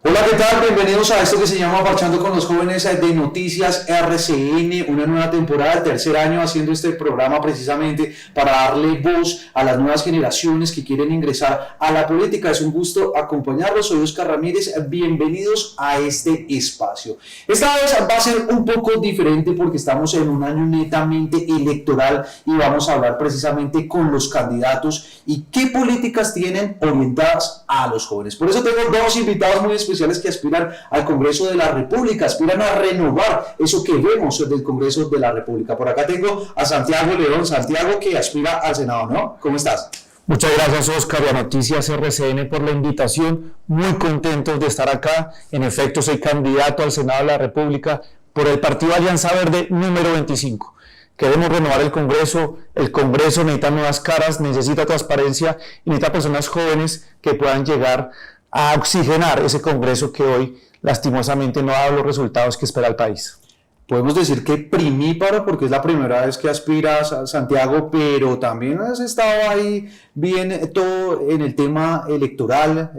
Hola, ¿qué tal? Bienvenidos a esto que se llama Parchando con los Jóvenes de Noticias RCN, una nueva temporada, el tercer año haciendo este programa precisamente para darle voz a las nuevas generaciones que quieren ingresar a la política. Es un gusto acompañarlos, soy Oscar Ramírez, bienvenidos a este espacio. Esta vez va a ser un poco diferente porque estamos en un año netamente electoral y vamos a hablar precisamente con los candidatos y qué políticas tienen orientadas a los jóvenes. Por eso tengo dos invitados muy especiales que aspiran al Congreso de la República, aspiran a renovar eso que vemos del Congreso de la República. Por acá tengo a Santiago León, Santiago que aspira al Senado, ¿no? ¿Cómo estás? Muchas gracias, Oscar, y a Noticias RCN por la invitación. Muy contentos de estar acá. En efecto, soy candidato al Senado de la República por el Partido Alianza Verde número 25. Queremos renovar el Congreso necesita nuevas caras, necesita transparencia y necesita personas jóvenes que puedan llegar a oxigenar ese Congreso que hoy lastimosamente no ha dado los resultados que espera el país. Podemos decir que primíparo porque es la primera vez que aspiras a Santiago, pero también has estado ahí bien todo en el tema electoral,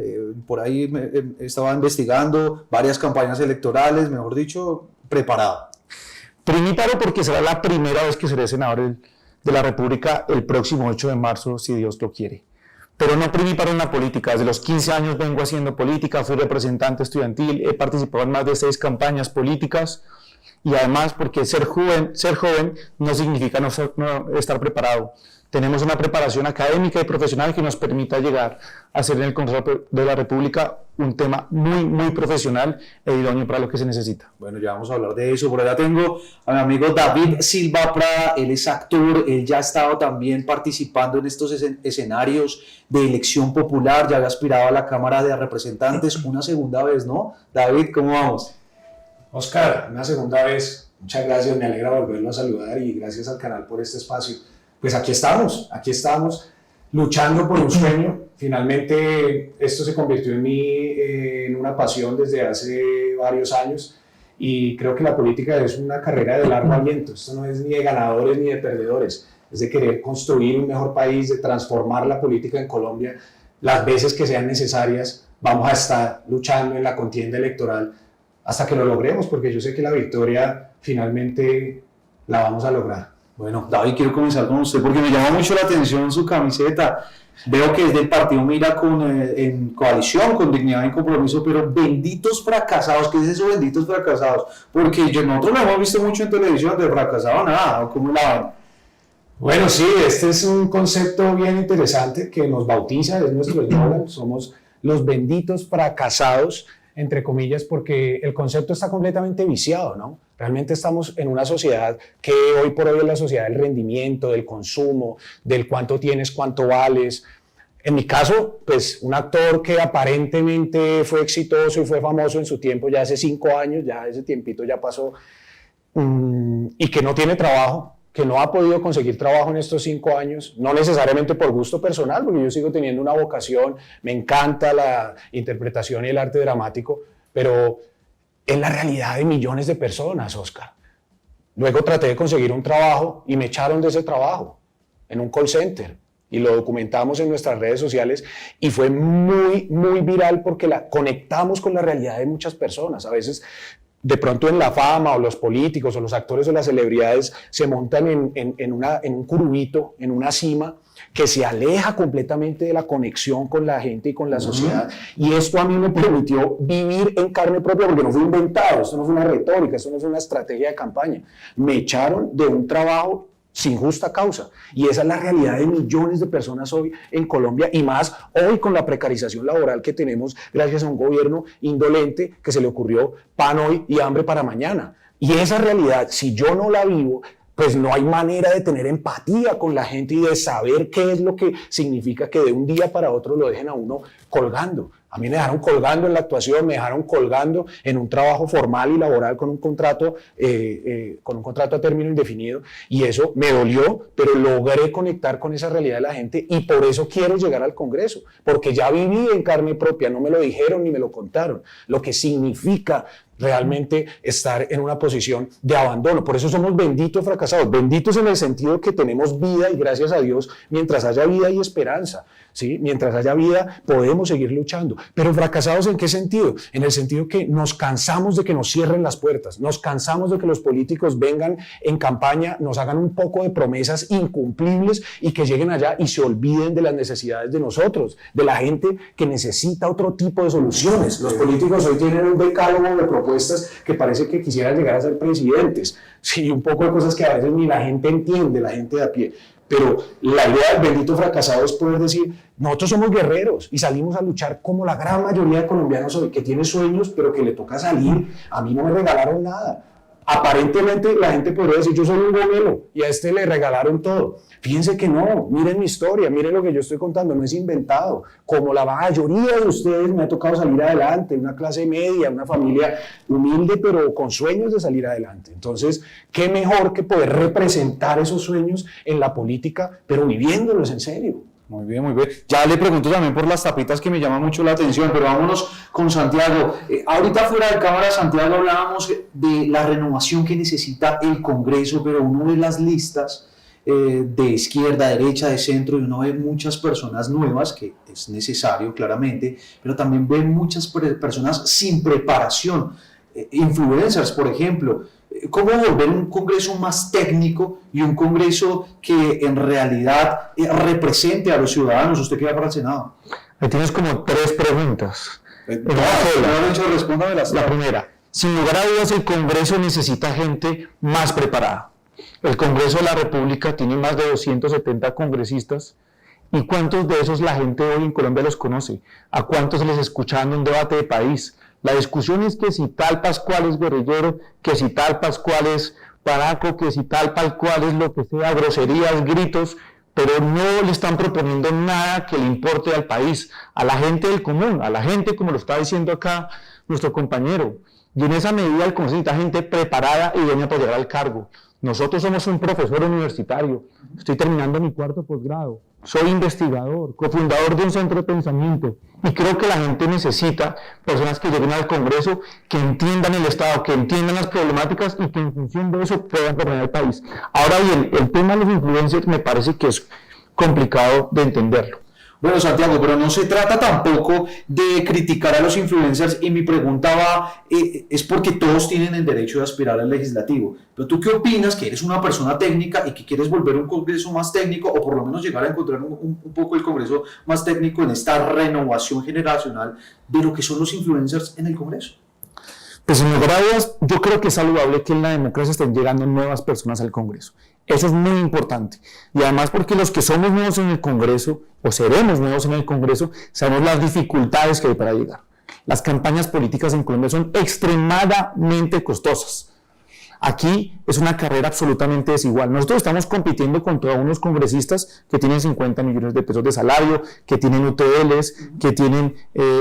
por ahí estaba investigando varias campañas electorales, mejor dicho, preparado. Primíparo porque será la primera vez que seré senador de la República el próximo 8 de marzo, si Dios lo quiere. Pero no primíparo en la política. Desde los 15 años vengo haciendo política, fui representante estudiantil, he participado en más de 6 campañas políticas y además porque ser joven no significa no estar preparado. Tenemos una preparación académica y profesional que nos permita llegar a ser en el Congreso de la República un tema muy profesional e idóneo para lo que se necesita. Bueno, ya vamos a hablar de eso. Por allá tengo a mi amigo David Silva Prada, él es actor, él ya ha estado también participando en estos escenarios de elección popular, ya había aspirado a la Cámara de Representantes una segunda vez, ¿no? David, ¿cómo vamos? Oscar, una segunda vez, muchas gracias, me alegra volverlo a saludar y gracias al canal por este espacio. Pues aquí estamos, luchando por un sueño. Finalmente esto se convirtió en mí en una pasión desde hace varios años y creo que la política es una carrera de largo aliento. Esto no es ni de ganadores ni de perdedores, es de querer construir un mejor país, de transformar la política en Colombia. Las veces que sean necesarias vamos a estar luchando en la contienda electoral hasta que lo logremos, porque yo sé que la victoria finalmente la vamos a lograr. Bueno, David, quiero comenzar con usted porque me llama mucho la atención su camiseta. Veo que es del partido Mira en coalición con Dignidad y Compromiso, pero benditos fracasados, ¿qué es eso, benditos fracasados? Porque nosotros lo hemos visto mucho en televisión, de fracasado nada, ¿cómo la ven? Bueno, sí, este es un concepto bien interesante que nos bautiza, es nuestro eslogan, somos los benditos fracasados, entre comillas, porque el concepto está completamente viciado, ¿no? Realmente estamos en una sociedad que hoy por hoy es la sociedad del rendimiento, del consumo, del cuánto tienes, cuánto vales. En mi caso, pues un actor que aparentemente fue exitoso y fue famoso en su tiempo, ya hace 5 años, ya ese tiempito ya pasó, y que no tiene trabajo, que no ha podido conseguir trabajo en estos 5 años, no necesariamente por gusto personal, porque yo sigo teniendo una vocación, me encanta la interpretación y el arte dramático, pero es la realidad de millones de personas, Oscar. Luego traté de conseguir un trabajo y me echaron de ese trabajo, en un call center, y lo documentamos en nuestras redes sociales y fue muy viral porque conectamos con la realidad de muchas personas. A veces de pronto en la fama o los políticos o los actores o las celebridades se montan en un curubito, en una cima que se aleja completamente de la conexión con la gente y con la sociedad. Y esto a mí me permitió vivir en carne propia porque no fue inventado, esto no fue una retórica, esto no fue una estrategia de campaña. Me echaron de un trabajo sin justa causa. Y esa es la realidad de millones de personas hoy en Colombia y más hoy con la precarización laboral que tenemos gracias a un gobierno indolente que se le ocurrió pan hoy y hambre para mañana. Y esa realidad, si yo no la vivo, pues no hay manera de tener empatía con la gente y de saber qué es lo que significa que de un día para otro lo dejen a uno colgando. A mí me dejaron colgando en la actuación, me dejaron colgando en un trabajo formal y laboral con un contrato a término indefinido y eso me dolió, pero logré conectar con esa realidad de la gente y por eso quiero llegar al Congreso, porque ya viví en carne propia, no me lo dijeron ni me lo contaron, lo que significa realmente estar en una posición de abandono. Por eso somos benditos fracasados, benditos en el sentido que tenemos vida y gracias a Dios, mientras haya vida hay esperanza, ¿sí? Mientras haya vida podemos seguir luchando, pero fracasados ¿en qué sentido? En el sentido que nos cansamos de que nos cierren las puertas, nos cansamos de que los políticos vengan en campaña, nos hagan un poco de promesas incumplibles y que lleguen allá y se olviden de las necesidades de nosotros, de la gente que necesita otro tipo de soluciones. Los políticos hoy tienen un decálogo de propuestas que parece que quisieran llegar a ser presidentes, sí, un poco de cosas que a veces ni la gente entiende, la gente de a pie. Pero la idea del bendito fracasado es poder decir, nosotros somos guerreros y salimos a luchar como la gran mayoría de colombianos hoy, que tiene sueños, pero que le toca salir. A mí no me regalaron nada. Aparentemente la gente podría decir, yo soy un gomelo y a este le regalaron todo. Fíjense que no, miren mi historia, miren lo que yo estoy contando, no es inventado. Como la mayoría de ustedes me ha tocado salir adelante, una clase media, una familia humilde, pero con sueños de salir adelante. Entonces, qué mejor que poder representar esos sueños en la política, pero viviéndolos en serio. Muy bien, muy bien. Ya le pregunto también por las tapitas que me llaman mucho la atención, pero vámonos con Santiago. Ahorita fuera de cámara, Santiago, hablábamos de la renovación que necesita el Congreso, pero uno ve las listas de izquierda, derecha, de centro, y uno ve muchas personas nuevas, que es necesario claramente, pero también ve muchas personas sin preparación, influencers, por ejemplo. ¿Cómo volver un Congreso más técnico y un Congreso que en realidad represente a los ciudadanos? ¿Usted qué va para el Senado? Ahí tienes como 3 preguntas. Respóndame la primera, sin lugar a dudas el Congreso necesita gente más preparada. El Congreso de la República tiene más de 270 congresistas. ¿Y cuántos de esos la gente hoy en Colombia los conoce? ¿A cuántos les escuchan en un debate de país? La discusión es que si tal Pascual es guerrillero, que si tal Pascual es paraco, que si tal Pascual es lo que sea, groserías, gritos, pero no le están proponiendo nada que le importe al país, a la gente del común, a la gente, como lo está diciendo acá nuestro compañero. Y en esa medida el Congreso necesita gente preparada y idónea para llegar al cargo. Nosotros somos un profesor universitario, estoy terminando mi 4º posgrado, soy investigador, cofundador de un centro de pensamiento y creo que la gente necesita personas que lleguen al Congreso, que entiendan el Estado, que entiendan las problemáticas y que en función de eso puedan gobernar el país. Ahora bien, el tema de los influencers me parece que es complicado de entenderlo. Bueno, Santiago, pero no se trata tampoco de criticar a los influencers, y mi pregunta va, es porque todos tienen el derecho de aspirar al legislativo, pero ¿tú qué opinas, que eres una persona técnica y que quieres volver un Congreso más técnico, o por lo menos llegar a encontrar un poco el Congreso más técnico en esta renovación generacional de lo que son los influencers en el Congreso? Pues sin lugar a dudas, yo creo que es saludable que en la democracia estén llegando nuevas personas al Congreso. Eso es muy importante. Y además porque los que somos nuevos en el Congreso, o seremos nuevos en el Congreso, sabemos las dificultades que hay para llegar. Las campañas políticas en Colombia son extremadamente costosas. Aquí es una carrera absolutamente desigual. Nosotros estamos compitiendo contra unos congresistas que tienen 50 millones de pesos de salario, que tienen UTLs, que tienen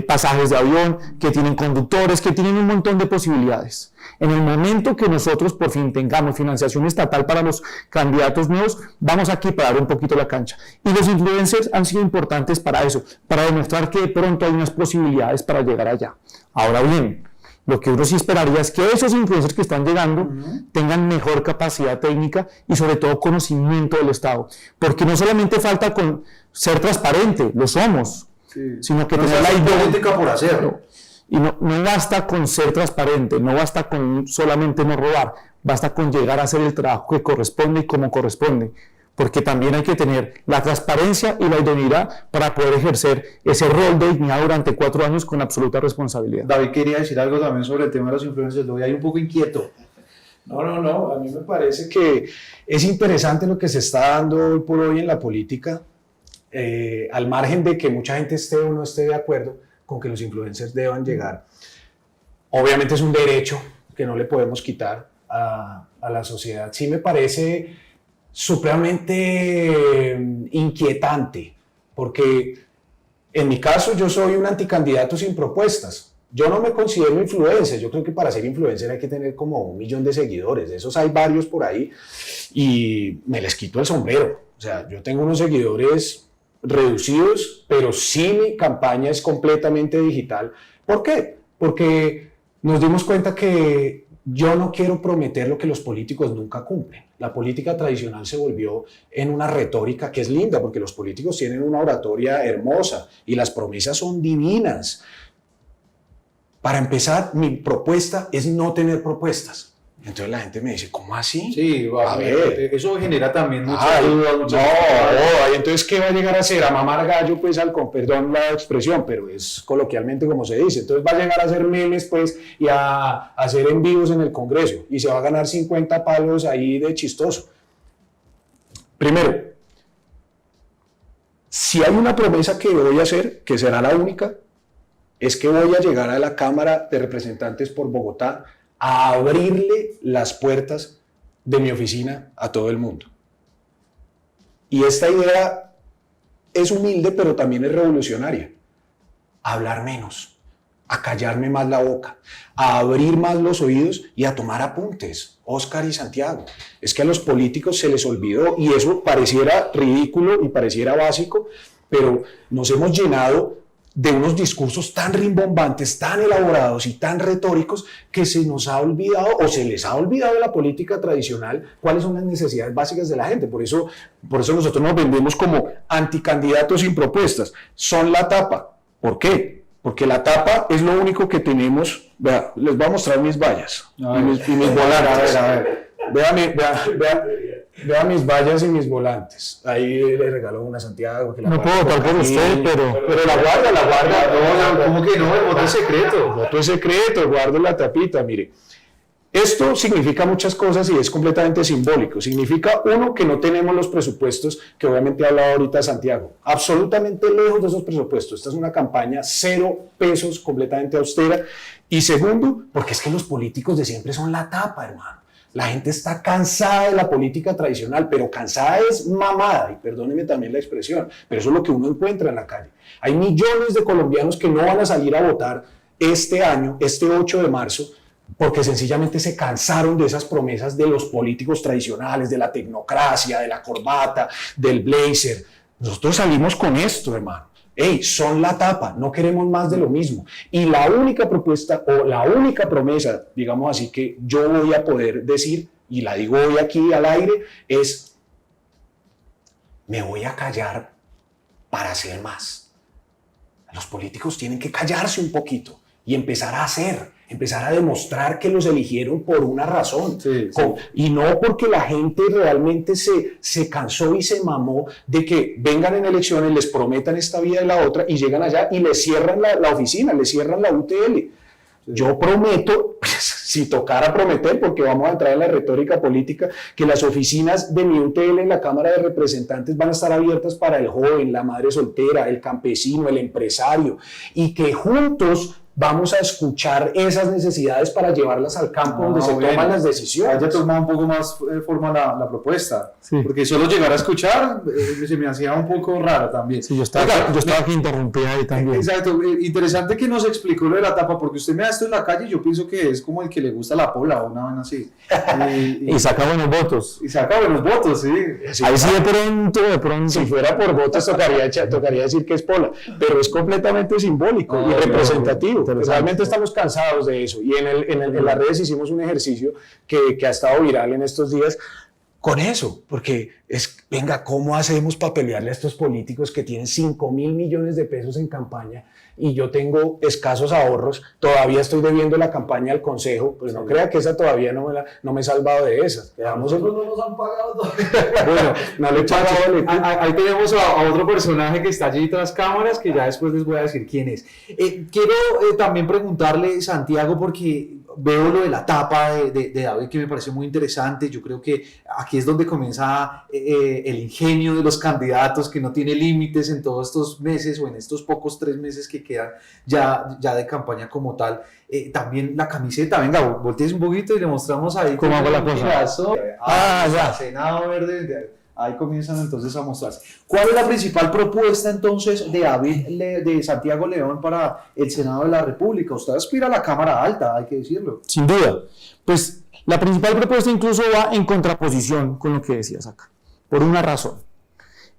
pasajes de avión, que tienen conductores, que tienen un montón de posibilidades. En el momento que nosotros por fin tengamos financiación estatal para los candidatos nuevos, vamos a equiparar un poquito la cancha. Y los influencers han sido importantes para eso, para demostrar que de pronto hay unas posibilidades para llegar allá. Ahora bien, lo que uno sí esperaría es que esos influencers que están llegando tengan mejor capacidad técnica y sobre todo conocimiento del Estado. Porque no solamente falta con ser transparente, lo somos, sino que tener la política por hacerlo. Y no basta con ser transparente, no basta con solamente no robar, basta con llegar a hacer el trabajo que corresponde y como corresponde. Porque también hay que tener la transparencia y la idoneidad para poder ejercer ese rol de dignidad durante 4 años con absoluta responsabilidad. David quería decir algo también sobre el tema de los influencers, lo voy ahí un poco inquieto. No, a mí me parece que es interesante lo que se está dando hoy por hoy en la política, al margen de que mucha gente esté o no esté de acuerdo con que los influencers deban llegar. Obviamente es un derecho que no le podemos quitar a la sociedad. Sí me parece supremamente inquietante, porque en mi caso yo soy un anticandidato sin propuestas. Yo no me considero influencer, yo creo que para ser influencer hay que tener como 1 millón de seguidores, de esos hay varios por ahí, y me les quito el sombrero. O sea, yo tengo unos seguidores reducidos, pero sí mi campaña es completamente digital. ¿Por qué? Porque nos dimos cuenta que yo no quiero prometer lo que los políticos nunca cumplen. La política tradicional se volvió en una retórica que es linda, porque los políticos tienen una oratoria hermosa y las promesas son divinas. Para empezar, mi propuesta es no tener propuestas. Entonces la gente me dice, ¿cómo así? Sí, a ver. eso genera también muchas dudas. Entonces, ¿qué va a llegar a ser? A mamar gallo, pues, perdón la expresión, pero es coloquialmente como se dice. Entonces va a llegar a hacer memes, pues, y a hacer en vivos en el Congreso, y se va a ganar 50 palos ahí de chistoso. Primero, si hay una promesa que voy a hacer, que será la única, es que voy a llegar a la Cámara de Representantes por Bogotá a abrirle las puertas de mi oficina a todo el mundo. Y esta idea es humilde, pero también es revolucionaria. A hablar menos, a callarme más la boca, a abrir más los oídos y a tomar apuntes. Óscar y Santiago, es que a los políticos se les olvidó, y eso pareciera ridículo y pareciera básico, pero nos hemos llenado de unos discursos tan rimbombantes, tan elaborados y tan retóricos, que se nos ha olvidado, o se les ha olvidado de la política tradicional, cuáles son las necesidades básicas de la gente. Por eso nosotros nos vendemos como anticandidatos sin propuestas. Son la tapa. ¿Por qué? Porque la tapa es lo único que tenemos. Vea, les voy a mostrar mis vallas y mis volantes. A ver. Vea mis vallas y mis volantes. Ahí le regalo una a Santiago. Que no puedo votar por usted, pero la guarda. No, ¿cómo que no? El voto es secreto. El voto es secreto, guardo la tapita, mire. Esto significa muchas cosas y es completamente simbólico. Significa, uno, que no tenemos los presupuestos que obviamente ha hablado ahorita Santiago. Absolutamente lejos de esos presupuestos. Esta es una campaña 0 pesos, completamente austera. Y segundo, porque es que los políticos de siempre son la tapa, hermano. La gente está cansada de la política tradicional, pero cansada es mamada, y perdónenme también la expresión, pero eso es lo que uno encuentra en la calle. Hay millones de colombianos que no van a salir a votar este año, este 8 de marzo, porque sencillamente se cansaron de esas promesas de los políticos tradicionales, de la tecnocracia, de la corbata, del blazer. Nosotros salimos con esto, hermano. Hey, son la tapa, no queremos más de lo mismo. Y la única propuesta o la única promesa, digamos así, que yo voy a poder decir, y la digo hoy aquí al aire, es: me voy a callar para hacer más. Los políticos tienen que callarse un poquito y empezar a hacer, empezar a demostrar que los eligieron por una razón. Sí. Y no porque la gente realmente se cansó y se mamó de que vengan en elecciones, les prometan esta vida y la otra, y llegan allá y les cierran la oficina, les cierran la UTL. Yo prometo, pues, si tocara prometer, porque vamos a entrar en la retórica política, que las oficinas de mi UTL en la Cámara de Representantes van a estar abiertas para el joven, la madre soltera, el campesino, el empresario, y que juntos vamos a escuchar esas necesidades para llevarlas al campo donde se toman las decisiones. Ya tomado un poco más forma la propuesta, sí. Porque solo llegar a escuchar se me hacía un poco raro también. Sí, yo estaba aquí interrumpida ahí también. Exacto, interesante que nos explicó lo de la tapa, porque usted me da esto en la calle y yo pienso que es como el que le gusta la pola o una vaina así. Y saca buenos votos. Y saca buenos votos, sí. Ahí sí de pronto. Si fuera por votos tocaría decir que es pola, pero es completamente simbólico y representativo. Realmente estamos cansados de eso, y en las redes hicimos un ejercicio que ha estado viral en estos días con eso, porque venga, ¿cómo hacemos para pelearle a estos políticos que tienen 5.000 millones de pesos en campaña y yo tengo escasos ahorros? Todavía estoy debiendo la campaña al Consejo, pues no crea que esa todavía no me he salvado de esas. Nosotros no nos han pagado todavía. Bueno, no le he pagado. Ahí tenemos a otro personaje que está allí tras cámaras, que ya después les voy a decir quién es. Quiero también preguntarle, Santiago, porque veo lo de la tapa de David, que me parece muy interesante. Yo creo que aquí es donde comienza el ingenio de los candidatos, que no tiene límites en todos estos meses o en estos pocos 3 meses que quedan ya de campaña como tal. También la camiseta, venga, voltees un poquito y le mostramos ahí cómo hago la cosa. Ya. Senado Verde, ahí comienzan entonces a mostrarse. ¿Cuál es la principal propuesta entonces de Santiago León para el Senado de la República? Usted aspira a la Cámara Alta, hay que decirlo. Sin duda. Pues la principal propuesta incluso va en contraposición con lo que decías acá, por una razón.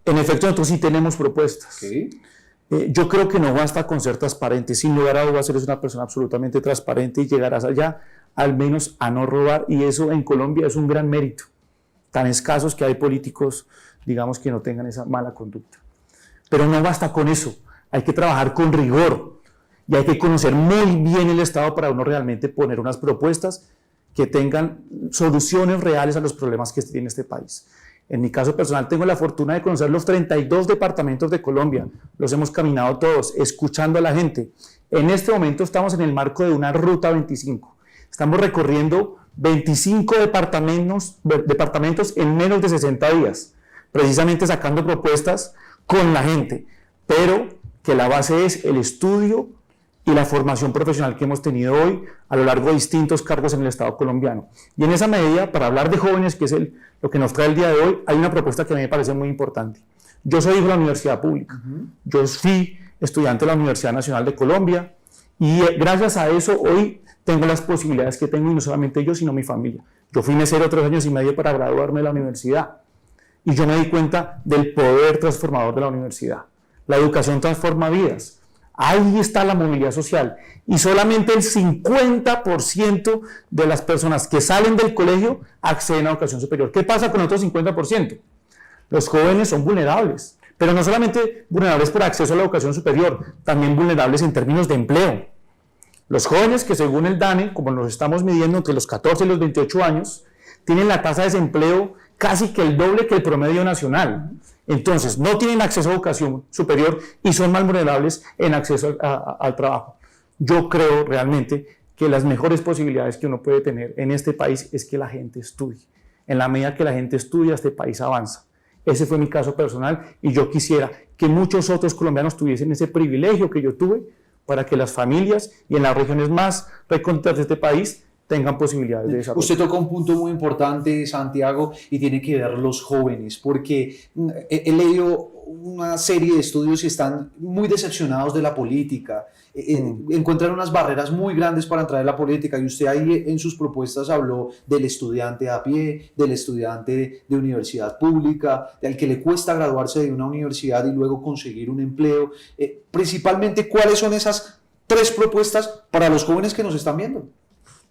En efecto, nosotros sí tenemos propuestas. ¿Sí? Yo creo que no basta con ser transparente. Sin lugar a dudas, eres una persona absolutamente transparente y llegarás allá al menos a no robar, y eso en Colombia es un gran mérito. Tan escasos que hay políticos, digamos, que no tengan esa mala conducta. Pero no basta con eso, hay que trabajar con rigor y hay que conocer muy bien el Estado para uno realmente poner unas propuestas que tengan soluciones reales a los problemas que tiene este país. En mi caso personal tengo la fortuna de conocer los 32 departamentos de Colombia, los hemos caminado todos, escuchando a la gente. En este momento estamos en el marco de una Ruta 25, estamos recorriendo 25 departamentos en menos de 60 días, precisamente sacando propuestas con la gente, pero que la base es el estudio y la formación profesional que hemos tenido hoy a lo largo de distintos cargos en el Estado colombiano. Y en esa medida, para hablar de jóvenes, que es lo que nos trae el día de hoy, hay una propuesta que a mí me parece muy importante. Yo soy hijo de la universidad pública, yo fui estudiante de la Universidad Nacional de Colombia, y gracias a eso hoy tengo las posibilidades que tengo, y no solamente yo, sino mi familia. Yo fui mesero 3 años y medio para graduarme de la universidad, y yo me di cuenta del poder transformador de la universidad. La educación transforma vidas. Ahí está la movilidad social, y solamente el 50% de las personas que salen del colegio acceden a educación superior. ¿Qué pasa con el otro 50%? Los jóvenes son vulnerables, pero no solamente vulnerables por acceso a la educación superior, también vulnerables en términos de empleo. Los jóvenes que, según el DANE, como nos estamos midiendo entre los 14 y los 28 años, tienen la tasa de desempleo casi que el doble que el promedio nacional. Entonces, no tienen acceso a educación superior y son más vulnerables en acceso al trabajo. Yo creo realmente que las mejores posibilidades que uno puede tener en este país es que la gente estudie. En la medida que la gente estudia, este país avanza. Ese fue mi caso personal, y yo quisiera que muchos otros colombianos tuviesen ese privilegio que yo tuve, para que las familias y en las regiones más recónditas de este país tengan posibilidades de desarrollo. Usted toca un punto muy importante, Santiago, y tiene que ver los jóvenes, porque he leído una serie de estudios y están muy decepcionados de la política, encuentran unas barreras muy grandes para entrar en la política, y usted ahí en sus propuestas habló del estudiante a pie, del estudiante de universidad pública, del que le cuesta graduarse de una universidad y luego conseguir un empleo. Principalmente, ¿cuáles son esas 3 propuestas para los jóvenes que nos están viendo?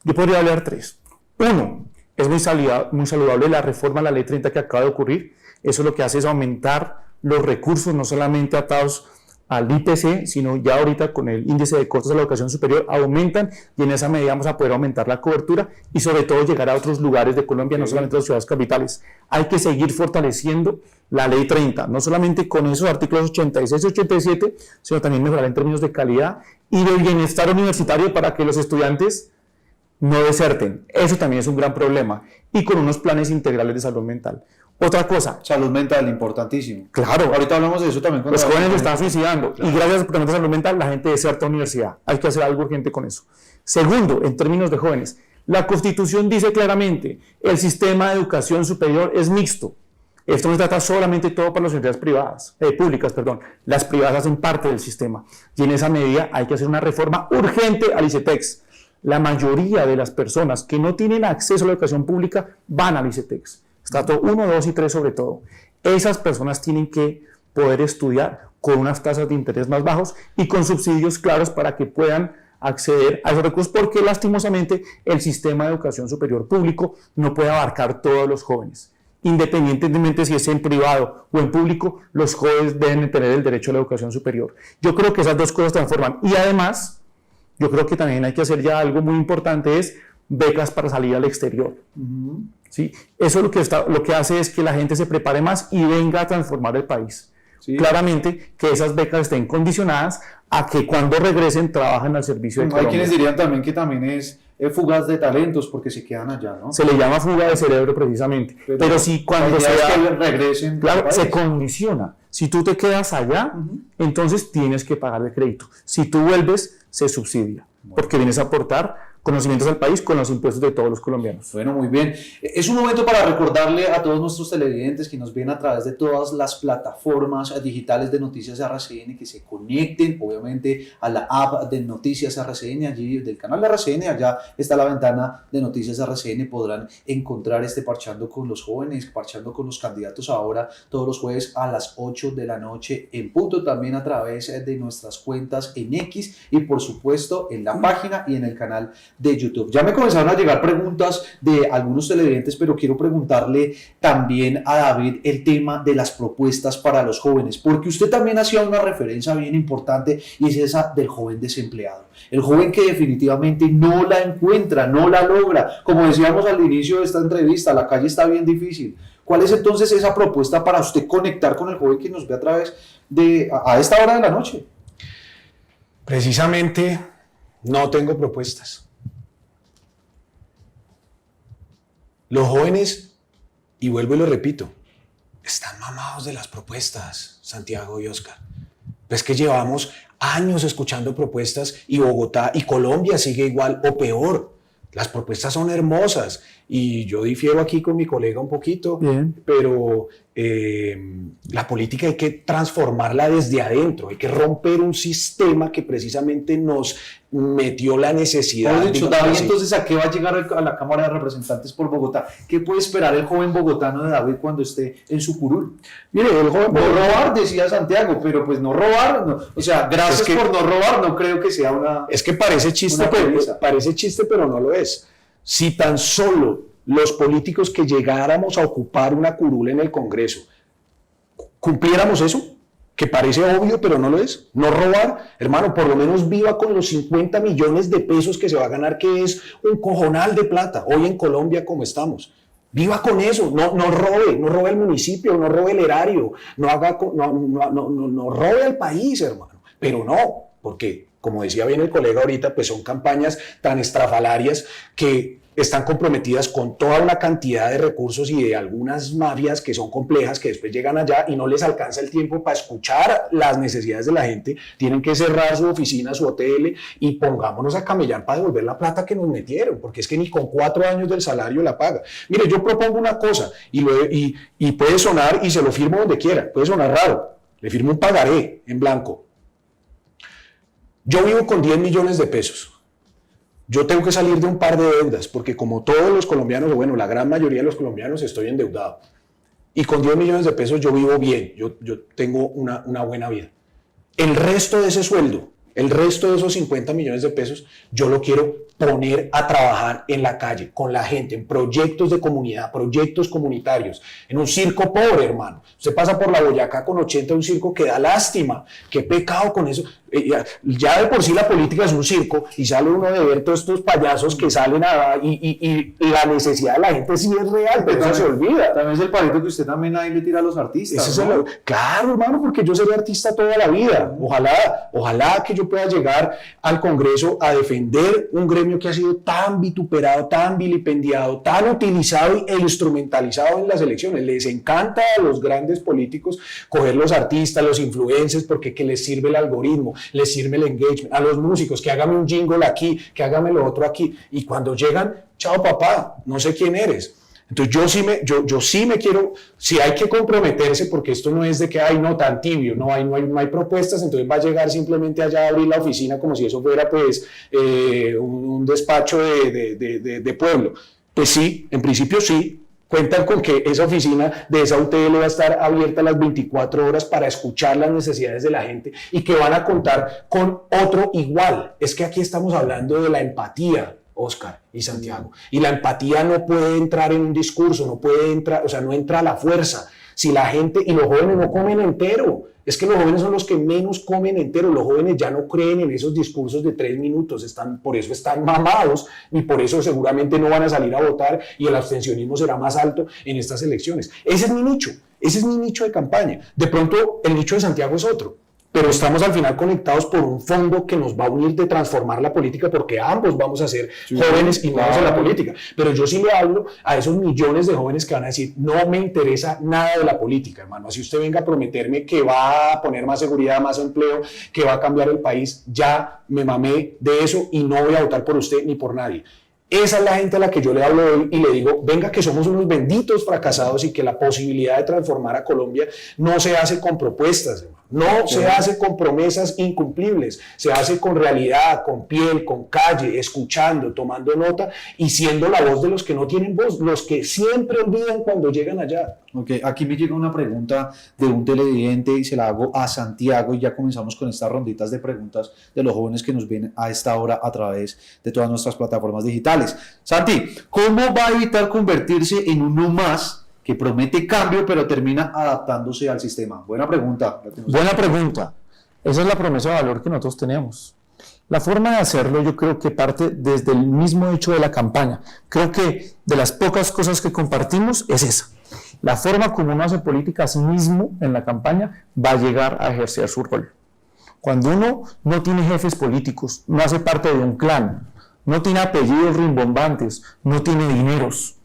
Yo podría hablar 3. Uno, es muy saludable la reforma a la Ley 30 que acaba de ocurrir. Eso lo que hace es aumentar los recursos, no solamente atados al IPC, sino ya ahorita con el índice de costos de la educación superior aumentan, y en esa medida vamos a poder aumentar la cobertura y sobre todo llegar a otros lugares de Colombia, no solamente a las ciudades capitales. Hay que seguir fortaleciendo la Ley 30, no solamente con esos artículos 86 y 87, sino también mejorar en términos de calidad y de bienestar universitario para que los estudiantes no deserten. Eso también es un gran problema, y con unos planes integrales de salud mental. Otra cosa, Salud mental, importantísimo. claro, Ahorita hablamos de eso también. los jóvenes se están suicidando, y gracias al programa de salud mental la gente deserta la universidad. Hay que hacer algo urgente con eso. Segundo, en términos de jóvenes, la Constitución dice claramente, el sistema de educación superior es mixto. Esto no se trata solamente todo para las universidades públicas, las privadas hacen parte del sistema, y en esa medida hay que hacer una reforma urgente al ICETEX. La mayoría de las personas que no tienen acceso a la educación pública van al ICETEX. Estrato 1, 2 y 3 sobre todo. Esas personas tienen que poder estudiar con unas tasas de interés más bajos y con subsidios claros para que puedan acceder a esos recursos, porque lastimosamente el sistema de educación superior público no puede abarcar todos los jóvenes. Independientemente si es en privado o en público, los jóvenes deben tener el derecho a la educación superior. Yo creo que esas dos cosas transforman, y además yo creo que también hay que hacer ya algo muy importante, es becas para salir al exterior. ¿Sí? Eso lo que hace es que la gente se prepare más y venga a transformar el país. Sí. Claramente que esas becas estén condicionadas a que cuando regresen trabajen al servicio de Colombia. Hay quienes dirían también que también es fugaz de talentos porque se quedan allá, ¿no? Se le llama fuga de cerebro precisamente. Pero si cuando regresen, claro, se condiciona. Si tú te quedas allá, entonces tienes que pagar el crédito. Si tú vuelves, se subsidia, porque vienes a aportar conocimientos al país con los impuestos de todos los colombianos. Bueno, muy bien. Es un momento para recordarle a todos nuestros televidentes que nos ven a través de todas las plataformas digitales de Noticias RCN que se conecten, obviamente, a la app de Noticias RCN, allí del canal de RCN, allá está la ventana de Noticias RCN, podrán encontrar Parchando con los Jóvenes, Parchando con los Candidatos ahora, todos los jueves a las 8 de la noche en punto, también a través de nuestras cuentas en X y por supuesto en la página y en el canal de YouTube. Ya me comenzaron a llegar preguntas de algunos televidentes, pero quiero preguntarle también a David el tema de las propuestas para los jóvenes, porque usted también hacía una referencia bien importante y es esa del joven desempleado, el joven que definitivamente no la encuentra, no la logra, como decíamos al inicio de esta entrevista, la calle está bien difícil. ¿Cuál es entonces esa propuesta para usted conectar con el joven que nos ve a través de a esta hora de la noche? Precisamente no tengo propuestas. Los jóvenes, y vuelvo y lo repito, están mamados de las propuestas, Santiago y Oscar. Pues que llevamos años escuchando propuestas y Bogotá y Colombia sigue igual o peor. Las propuestas son hermosas y yo difiero aquí con mi colega un poquito, bien, pero la política hay que transformarla desde adentro, hay que romper un sistema que precisamente nos metió la necesidad. David, entonces, ¿a qué va a llegar a la Cámara de Representantes por Bogotá? ¿Qué puede esperar el joven bogotano de David cuando esté en su curul? Mire, el joven no robar, decía Santiago, pero pues no robar, no, o sea, gracias por no robar, no creo que sea una... Es que parece chiste, pero no lo es. Si tan solo los políticos que llegáramos a ocupar una curul en el Congreso cumpliéramos eso, que parece obvio, pero no lo es, no robar, hermano, por lo menos viva con los 50 millones de pesos que se va a ganar, que es un cojonal de plata, hoy en Colombia como estamos. Viva con eso, no robe el municipio, no robe el erario, no robe al país, hermano, pero no, porque, como decía bien el colega ahorita, pues son campañas tan estrafalarias que están comprometidas con toda una cantidad de recursos y de algunas mafias que son complejas, que después llegan allá y no les alcanza el tiempo para escuchar las necesidades de la gente, tienen que cerrar su oficina, su hotel y pongámonos a camellar para devolver la plata que nos metieron, porque es que ni con 4 años del salario la paga. Mire, yo propongo una cosa y puede sonar, y se lo firmo donde quiera, puede sonar raro, le firmo un pagaré en blanco. Yo vivo con 10 millones de pesos. Yo tengo que salir de un par de deudas, porque como todos los colombianos, o bueno, la gran mayoría de los colombianos, estoy endeudado. Y con 10 millones de pesos yo vivo bien, yo tengo una buena vida. El resto de ese sueldo, el resto de esos 50 millones de pesos, yo lo quiero poner a trabajar en la calle, con la gente, en proyectos de comunidad, proyectos comunitarios, en un circo pobre, hermano. Usted pasa por la Boyacá con 80 un circo que da lástima, qué pecado con eso. Ya de por sí la política es un circo y sale uno de ver todos estos payasos que salen y la necesidad de la gente sí es real, pero eso se olvida. También es el palito que usted también ahí le tira a los artistas, ¿no? Claro, hermano, porque yo seré artista toda la vida. Ojalá que yo pueda llegar al Congreso a defender un gremio que ha sido tan vituperado, tan vilipendiado, tan utilizado e instrumentalizado en las elecciones. Les encanta a los grandes políticos coger los artistas, los influencers, porque que les sirve el algoritmo, les sirve el engagement, a los músicos, que hágame un jingle aquí, que hágame lo otro aquí, y cuando llegan, chao papá, no sé quién eres. Entonces yo sí me quiero, si hay que comprometerse, porque esto no es de que no tan tibio, no hay propuestas, entonces va a llegar simplemente allá a abrir la oficina como si eso fuera pues un despacho de pueblo. Pues sí, en principio sí. Cuentan con que esa oficina de esa UTL va a estar abierta las 24 horas para escuchar las necesidades de la gente y que van a contar con otro igual. Es que aquí estamos hablando de la empatía, Oscar y Santiago. Y la empatía no puede entrar en un discurso, no entra a la fuerza. Si la gente, y los jóvenes no comen entero, es que los jóvenes son los que menos comen entero, los jóvenes ya no creen en esos discursos de 3 minutos, por eso están mamados y por eso seguramente no van a salir a votar y el abstencionismo será más alto en estas elecciones. Ese es mi nicho de campaña. De pronto el nicho de Santiago es otro, pero estamos al final conectados por un fondo que nos va a unir de transformar la política, porque ambos vamos a ser jóvenes y nuevos en la política. Pero yo sí le hablo a esos millones de jóvenes que van a decir, no me interesa nada de la política, hermano. Así usted venga a prometerme que va a poner más seguridad, más empleo, que va a cambiar el país, ya me mamé de eso y no voy a votar por usted ni por nadie. Esa es la gente a la que yo le hablo hoy y le digo, venga, que somos unos benditos fracasados y que la posibilidad de transformar a Colombia no se hace con propuestas, hermano. No se hace con promesas incumplibles, se hace con realidad, con piel, con calle, escuchando, tomando nota y siendo la voz de los que no tienen voz, los que siempre olvidan cuando llegan allá. Ok, aquí me llega una pregunta de un televidente y se la hago a Santiago y ya comenzamos con estas ronditas de preguntas de los jóvenes que nos ven a esta hora a través de todas nuestras plataformas digitales. Santi, ¿cómo va a evitar convertirse en uno más que promete cambio pero termina adaptándose al sistema? Buena pregunta. Buena pregunta. Esa es la promesa de valor que nosotros tenemos. La forma de hacerlo yo creo que parte desde el mismo hecho de la campaña. Creo que de las pocas cosas que compartimos es esa. La forma como uno hace política a sí mismo en la campaña va a llegar a ejercer su rol. Cuando uno no tiene jefes políticos, no hace parte de un clan, no tiene apellidos rimbombantes, no tiene dineros,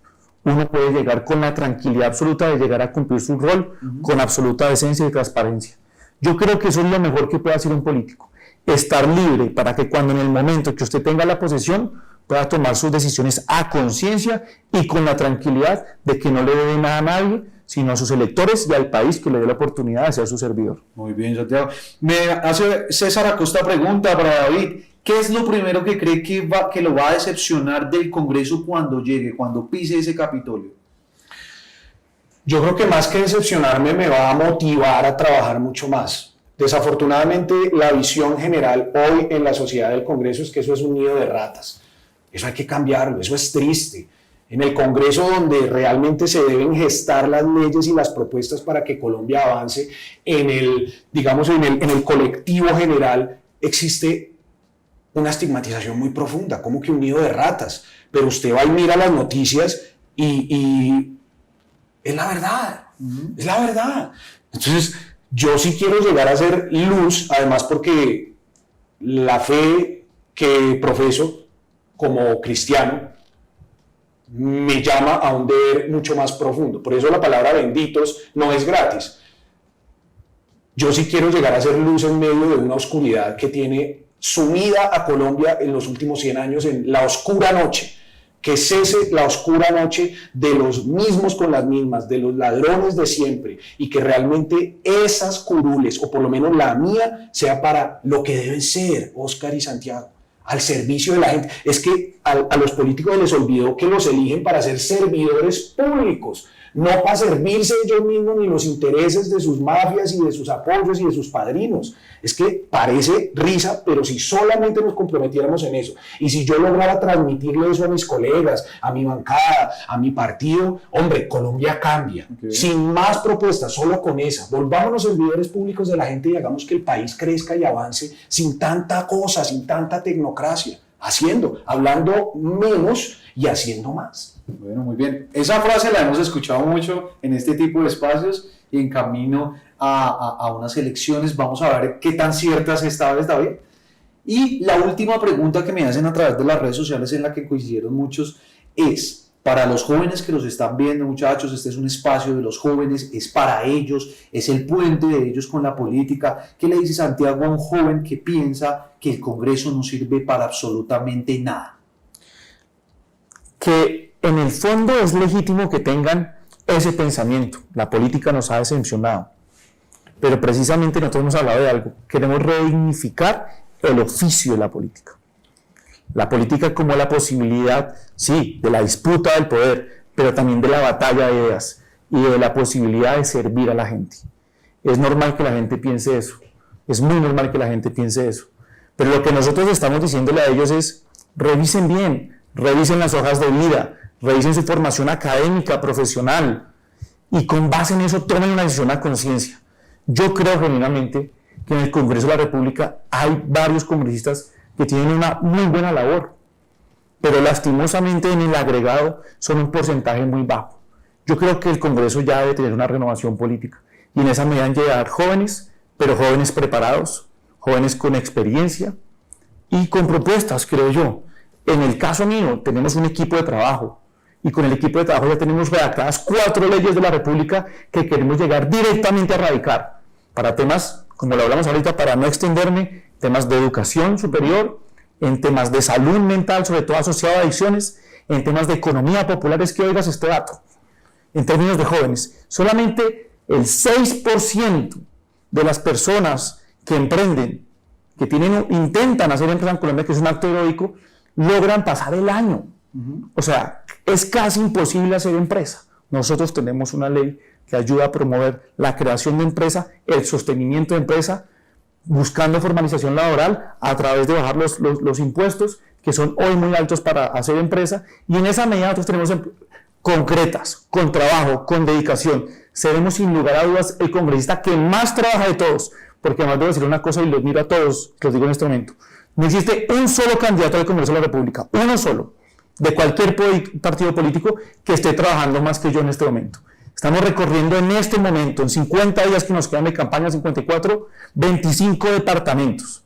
uno puede llegar con la tranquilidad absoluta de llegar a cumplir su rol con absoluta decencia y transparencia. Yo creo que eso es lo mejor que puede hacer un político, estar libre para que cuando en el momento que usted tenga la posesión pueda tomar sus decisiones a conciencia y con la tranquilidad de que no le debe nada a nadie, sino a sus electores y al país que le dé la oportunidad de ser su servidor. Muy bien, Santiago. Me hace César Acosta pregunta para David. ¿Qué es lo primero que cree que lo va a decepcionar del Congreso cuando llegue, cuando pise ese Capitolio? Yo creo que más que decepcionarme me va a motivar a trabajar mucho más. Desafortunadamente, la visión general hoy en la sociedad del Congreso es que eso es un nido de ratas. Eso hay que cambiarlo, eso es triste. En el Congreso, donde realmente se deben gestar las leyes y las propuestas para que Colombia avance, en el colectivo general existe una estigmatización muy profunda, como que un nido de ratas. Pero usted va y mira las noticias y es la verdad, es la verdad. Entonces, yo sí quiero llegar a ser luz, además porque la fe que profeso como cristiano me llama a un deber mucho más profundo. Por eso la palabra benditos no es gratis. Yo sí quiero llegar a ser luz en medio de una oscuridad que tiene sumida a Colombia en los últimos 100 años en la oscura noche. Que cese la oscura noche de los mismos con las mismas, de los ladrones de siempre, y que realmente esas curules, o por lo menos la mía, sea para lo que deben ser, Oscar y Santiago, al servicio de la gente. Es que a los políticos les olvidó que los eligen para ser servidores públicos, no para servirse ellos mismos ni los intereses de sus mafias y de sus apoyos y de sus padrinos. Es que parece risa, pero si solamente nos comprometiéramos en eso, y si yo lograra transmitirle eso a mis colegas, a mi bancada, a mi partido, hombre, Colombia cambia. Okay. Sin más propuestas, solo con esa. Volvámonos servidores públicos de la gente y hagamos que el país crezca y avance sin tanta cosa, sin tanta tecnocracia. Hablando menos y haciendo más. Bueno, muy bien. Esa frase la hemos escuchado mucho en este tipo de espacios y en camino a unas elecciones. Vamos a ver qué tan ciertas esta vez, David. Y la última pregunta que me hacen a través de las redes sociales en la que coincidieron muchos es, para los jóvenes que los están viendo, muchachos, este es un espacio de los jóvenes, es para ellos, es el puente de ellos con la política. ¿Qué le dice Santiago a un joven que piensa que el Congreso no sirve para absolutamente nada? Que en el fondo es legítimo que tengan ese pensamiento. La política nos ha decepcionado. Pero precisamente nosotros hemos hablado de algo. Queremos redignificar el oficio de la política. La política como la posibilidad, sí, de la disputa del poder, pero también de la batalla de ideas y de la posibilidad de servir a la gente. Es normal que la gente piense eso. Es muy normal que la gente piense eso. Pero lo que nosotros estamos diciéndole a ellos es, revisen bien, revisen las hojas de vida, revisen su formación académica, profesional, y con base en eso tomen una decisión a conciencia. Yo creo genuinamente que en el Congreso de la República hay varios congresistas que tienen una muy buena labor, pero lastimosamente en el agregado son un porcentaje muy bajo. Yo creo que el Congreso ya debe tener una renovación política, y en esa medida llegar jóvenes, pero jóvenes preparados, jóvenes con experiencia y con propuestas, creo yo. En el caso mío, tenemos un equipo de trabajo y con el equipo de trabajo ya tenemos redactadas 4 leyes de la República que queremos llegar directamente a radicar para temas, como lo hablamos ahorita, para no extenderme, temas de educación superior, en temas de salud mental, sobre todo asociado a adicciones, en temas de economía popular. Es que oigas este dato, en términos de jóvenes, solamente el 6% de las personas que emprenden, que intentan hacer empresa en Colombia, que es un acto heroico, logran pasar el año. O sea, es casi imposible hacer empresa. Nosotros tenemos una ley que ayuda a promover la creación de empresa, el sostenimiento de empresa, buscando formalización laboral a través de bajar los impuestos, que son hoy muy altos para hacer empresa, y en esa medida nosotros tenemos concretas, con trabajo, con dedicación. Seremos sin lugar a dudas el congresista que más trabaja de todos, porque además debo decir una cosa y los miro a todos, que los digo en este momento. No existe un solo candidato al Congreso de la República, uno solo, de cualquier partido político que esté trabajando más que yo en este momento. Estamos recorriendo en este momento, en 50 días que nos quedan de campaña, 54, 25 departamentos,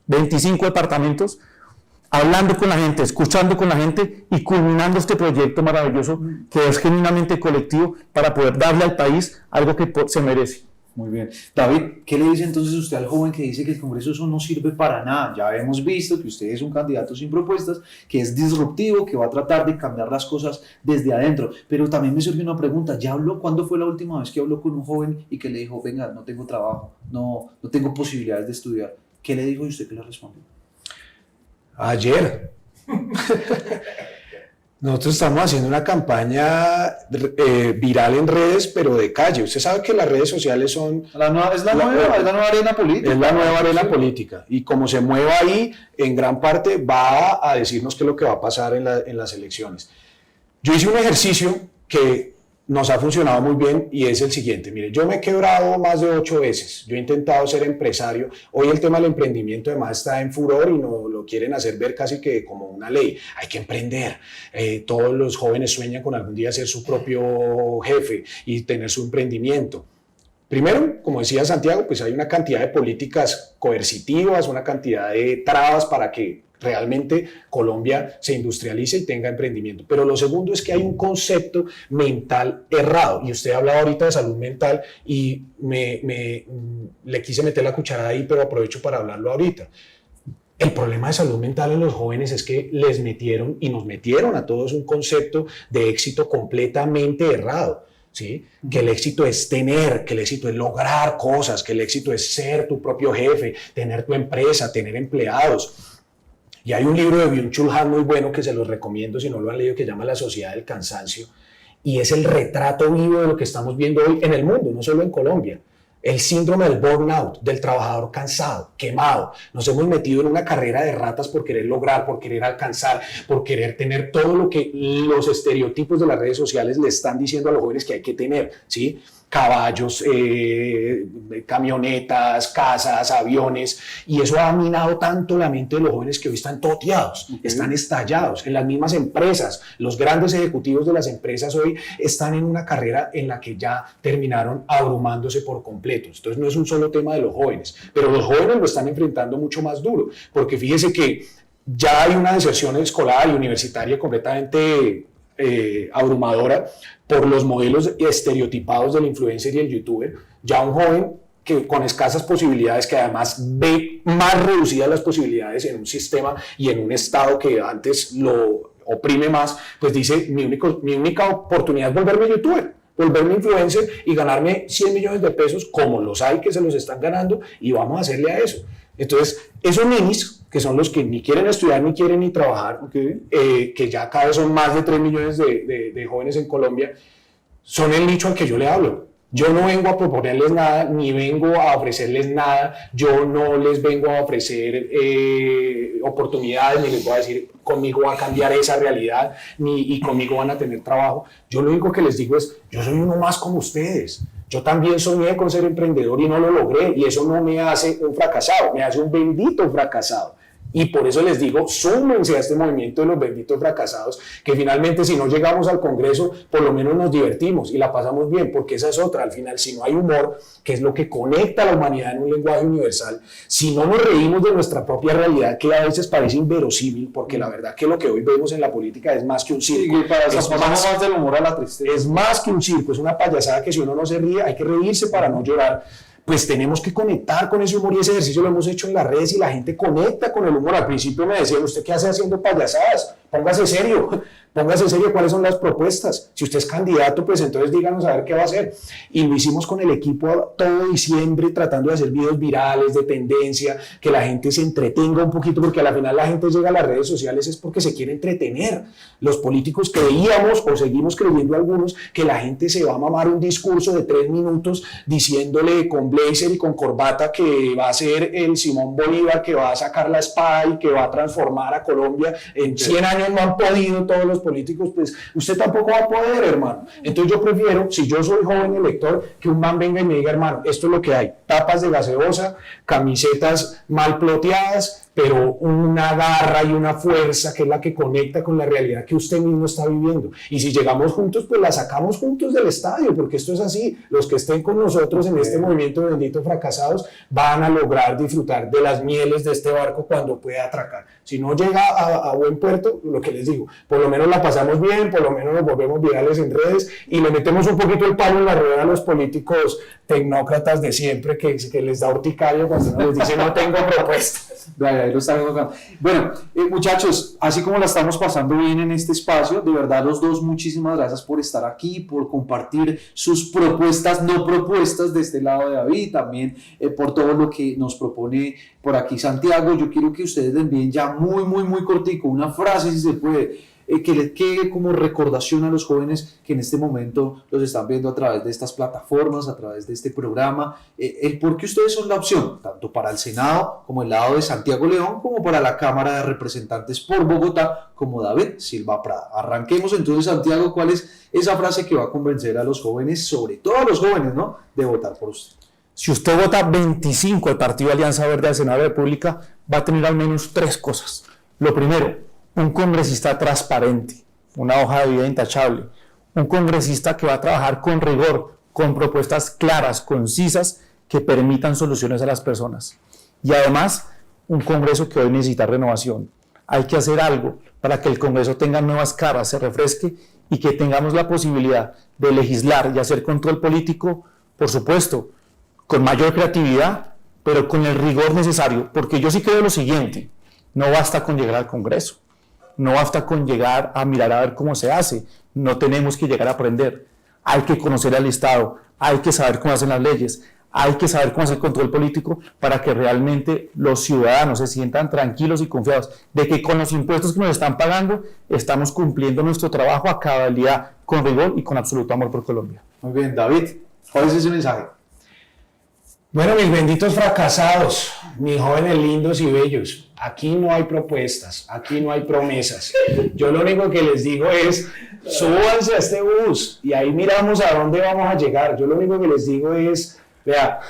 hablando con la gente, escuchando con la gente y culminando este proyecto maravilloso que es genuinamente colectivo para poder darle al país algo que se merece. Muy bien. David, ¿qué le dice entonces usted al joven que dice que el Congreso eso no sirve para nada? Ya hemos visto que usted es un candidato sin propuestas, que es disruptivo, que va a tratar de cambiar las cosas desde adentro. Pero también me surge una pregunta, ¿cuándo fue la última vez que habló con un joven y que le dijo, venga, no tengo trabajo, no tengo posibilidades de estudiar? ¿Qué le dijo y usted qué le respondió? Ayer. Nosotros estamos haciendo una campaña viral en redes, pero de calle. Usted sabe que las redes sociales son... Es la nueva arena política. Es la nueva arena política. Y como se mueva ahí, en gran parte va a decirnos qué es lo que va a pasar en las elecciones. Yo hice un ejercicio que nos ha funcionado muy bien y es el siguiente. Mire, yo me he quebrado más de 8 veces. Yo he intentado ser empresario. Hoy el tema del emprendimiento además está en furor y no lo quieren hacer ver casi que como una ley. Hay que emprender. Todos los jóvenes sueñan con algún día ser su propio jefe y tener su emprendimiento. Primero, como decía Santiago, pues hay una cantidad de políticas coercitivas, una cantidad de trabas para que realmente Colombia se industrialice y tenga emprendimiento. Pero lo segundo es que hay un concepto mental errado. Y usted hablaba ahorita de salud mental y le quise meter la cucharada ahí, pero aprovecho para hablarlo ahorita. El problema de salud mental en los jóvenes es que les metieron y nos metieron a todos un concepto de éxito completamente errado. ¿Sí? Que el éxito es tener, que el éxito es lograr cosas, que el éxito es ser tu propio jefe, tener tu empresa, tener empleados. Y hay un libro de Byung-Chul Han muy bueno que se los recomiendo si no lo han leído, que se llama La Sociedad del Cansancio, y es el retrato vivo de lo que estamos viendo hoy en el mundo, no solo en Colombia. El síndrome del burnout, del trabajador cansado, quemado. Nos hemos metido en una carrera de ratas por querer lograr, por querer alcanzar, por querer tener todo lo que los estereotipos de las redes sociales le están diciendo a los jóvenes que hay que tener, ¿sí? Caballos, camionetas, casas, aviones, y eso ha minado tanto la mente de los jóvenes que hoy están toteados, están estallados en las mismas empresas. Los grandes ejecutivos de las empresas hoy están en una carrera en la que ya terminaron abrumándose por completo. Entonces no es un solo tema de los jóvenes, pero los jóvenes lo están enfrentando mucho más duro, porque fíjese que ya hay una deserción escolar y universitaria completamente abrumadora por los modelos estereotipados del influencer y el youtuber. Ya un joven que con escasas posibilidades, que además ve más reducidas las posibilidades en un sistema y en un estado que antes lo oprime más, pues dice, mi única oportunidad es volverme youtuber, volverme influencer y ganarme 100 millones de pesos, como los hay que se los están ganando, y vamos a hacerle a eso. Entonces, esos ninis, que son los que ni quieren estudiar ni quieren ni trabajar, que ya cada vez son más de 3 millones de jóvenes en Colombia, son el nicho al que yo le hablo. Yo no vengo a proponerles nada, ni vengo a ofrecerles nada, yo no les vengo a ofrecer oportunidades, ni les voy a decir conmigo va a cambiar esa realidad, y conmigo van a tener trabajo. Yo lo único que les digo es, yo soy uno más como ustedes. Yo también soñé con ser emprendedor y no lo logré, y eso no me hace un fracasado, me hace un bendito fracasado. Y por eso les digo, súmense a este movimiento de los benditos fracasados, que finalmente si no llegamos al Congreso, por lo menos nos divertimos y la pasamos bien, porque esa es otra. Al final, si no hay humor, que es lo que conecta a la humanidad en un lenguaje universal, si no nos reímos de nuestra propia realidad, que a veces parece inverosímil, porque la verdad que lo que hoy vemos en la política es más que un circo. Y para eso pasamos más del humor a la tristeza. Es más que un circo, es una payasada que si uno no se ríe, hay que reírse para no llorar. Pues tenemos que conectar con ese humor, y ese ejercicio lo hemos hecho en las redes y la gente conecta con el humor. Al principio me decían, ¿usted qué hace haciendo payasadas? Póngase serio, cuáles son las propuestas. Si usted es candidato, pues entonces díganos a ver qué va a hacer. Y lo hicimos con el equipo todo diciembre, tratando de hacer videos virales, de tendencia, que la gente se entretenga un poquito, porque al final la gente llega a las redes sociales es porque se quiere entretener. Los políticos creíamos, o seguimos creyendo algunos, que la gente se va a mamar un discurso de 3 minutos diciéndole con blazer y con corbata que va a ser el Simón Bolívar, que va a sacar la espada y que va a transformar a Colombia. En 100 años no han podido todos los políticos, pues usted tampoco va a poder, hermano. Entonces yo prefiero, si yo soy joven elector, que un man venga y me diga, hermano, esto es lo que hay: tapas de gaseosa, camisetas mal ploteadas, pero una garra y una fuerza que es la que conecta con la realidad que usted mismo está viviendo. Y si llegamos juntos, pues la sacamos juntos del estadio, porque esto es así. Los que estén con nosotros en este movimiento de benditos fracasados van a lograr disfrutar de las mieles de este barco cuando pueda atracar. Si no llega a buen puerto, lo que les digo, por lo menos la pasamos bien, por lo menos nos volvemos virales en redes y le metemos un poquito el palo en la rueda a los políticos tecnócratas de siempre que les da urticaria cuando uno les dice no tengo propuestas. Ahí lo están colocando. Bueno, muchachos, así como la estamos pasando bien en este espacio, de verdad los dos, muchísimas gracias por estar aquí, por compartir sus propuestas, no propuestas de este lado de David, también por todo lo que nos propone por aquí Santiago. Yo quiero que ustedes le envíen ya muy cortico una frase, si se puede, que les quede como recordación a los jóvenes que en este momento los están viendo a través de estas plataformas, a través de este programa, el por qué ustedes son la opción, tanto para el Senado como el lado de Santiago León, como para la Cámara de Representantes por Bogotá, como David Silva Prada. Arranquemos entonces, Santiago, ¿cuál es esa frase que va a convencer a los jóvenes, sobre todo a los jóvenes, ¿no?, de votar por usted? Si usted vota 25 del Partido Alianza Verde al Senado de la República, va a tener al menos 3 cosas. Lo primero, un congresista transparente, una hoja de vida intachable, un congresista que va a trabajar con rigor, con propuestas claras, concisas, que permitan soluciones a las personas. Y además, un Congreso que hoy necesita renovación. Hay que hacer algo para que el Congreso tenga nuevas caras, se refresque y que tengamos la posibilidad de legislar y hacer control político, por supuesto, con mayor creatividad, pero con el rigor necesario, porque yo sí creo lo siguiente: no basta con llegar al Congreso, no basta con llegar a mirar a ver cómo se hace, no tenemos que llegar a aprender, hay que conocer al Estado, hay que saber cómo hacen las leyes, hay que saber cómo hacer el control político para que realmente los ciudadanos se sientan tranquilos y confiados de que con los impuestos que nos están pagando estamos cumpliendo nuestro trabajo a cabalidad, con rigor y con absoluto amor por Colombia. Muy bien, David, ¿cuál es ese mensaje? Bueno, mis benditos fracasados, mis jóvenes lindos y bellos, aquí no hay propuestas, aquí no hay promesas. Yo lo único que les digo es, súbanse a este bus y ahí miramos a dónde vamos a llegar. Yo lo único que les digo es, vea,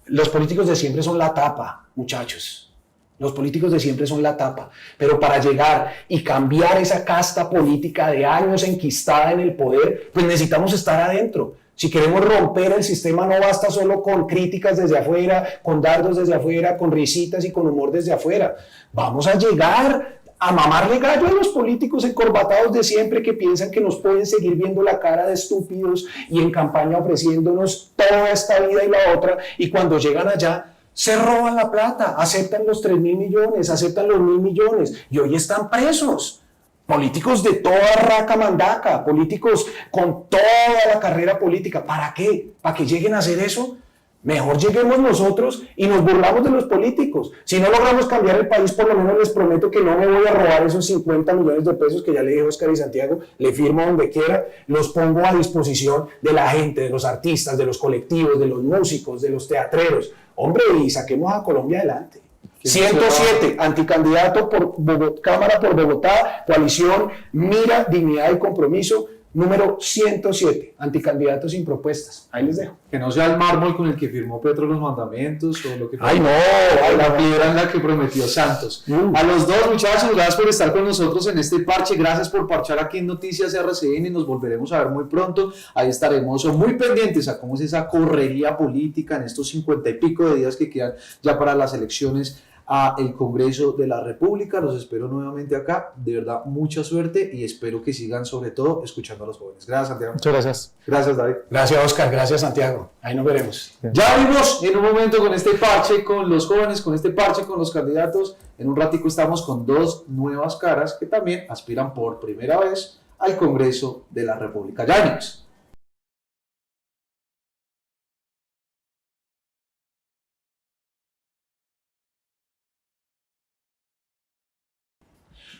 los políticos de siempre son la tapa, muchachos. Los políticos de siempre son la tapa, pero para llegar y cambiar esa casta política de años enquistada en el poder, pues necesitamos estar adentro. Si queremos romper el sistema, no basta solo con críticas desde afuera, con dardos desde afuera, con risitas y con humor desde afuera. Vamos a llegar a mamarle gallo a los políticos encorbatados de siempre que piensan que nos pueden seguir viendo la cara de estúpidos y en campaña ofreciéndonos toda esta vida y la otra, y cuando llegan allá se roban la plata, aceptan los 3.000 millones, aceptan los 1.000 millones y hoy están presos. Políticos de toda raca mandaca, políticos con toda la carrera política. ¿Para qué? ¿Para que lleguen a hacer eso? Mejor lleguemos nosotros y nos burlamos de los políticos. Si no logramos cambiar el país, por lo menos les prometo que no me voy a robar esos 50 millones de pesos que ya le dije a Oscar y Santiago, le firmo donde quiera, los pongo a disposición de la gente, de los artistas, de los colectivos, de los músicos, de los teatreros. Hombre, y saquemos a Colombia adelante. 107, anticandidato por Cámara por Bogotá, coalición Mira, Dignidad y Compromiso. número 107, anticandidatos sin propuestas. Ahí les dejo. Que no sea el mármol con el que firmó Petro los mandamientos o lo que ¡Ay, no! o la piedra en la que prometió Santos. A los dos, muchachos, gracias por estar con nosotros en este parche. Gracias por parchar aquí en Noticias RCN. Nos volveremos a ver muy pronto. Ahí estaremos muy pendientes a cómo es esa correría política en estos 50 y pico de días que quedan ya para las elecciones a el Congreso de la República. Los espero nuevamente acá. De verdad, mucha suerte y espero que sigan sobre todo escuchando a los jóvenes. Gracias, Santiago. Muchas gracias. Gracias, David. Gracias, Oscar. Gracias, Santiago. Ahí nos veremos. Ya vimos en un momento con este parche con los jóvenes, con este parche con los candidatos. En un ratico estamos con dos nuevas caras que también aspiran por primera vez al Congreso de la República. Ya venimos.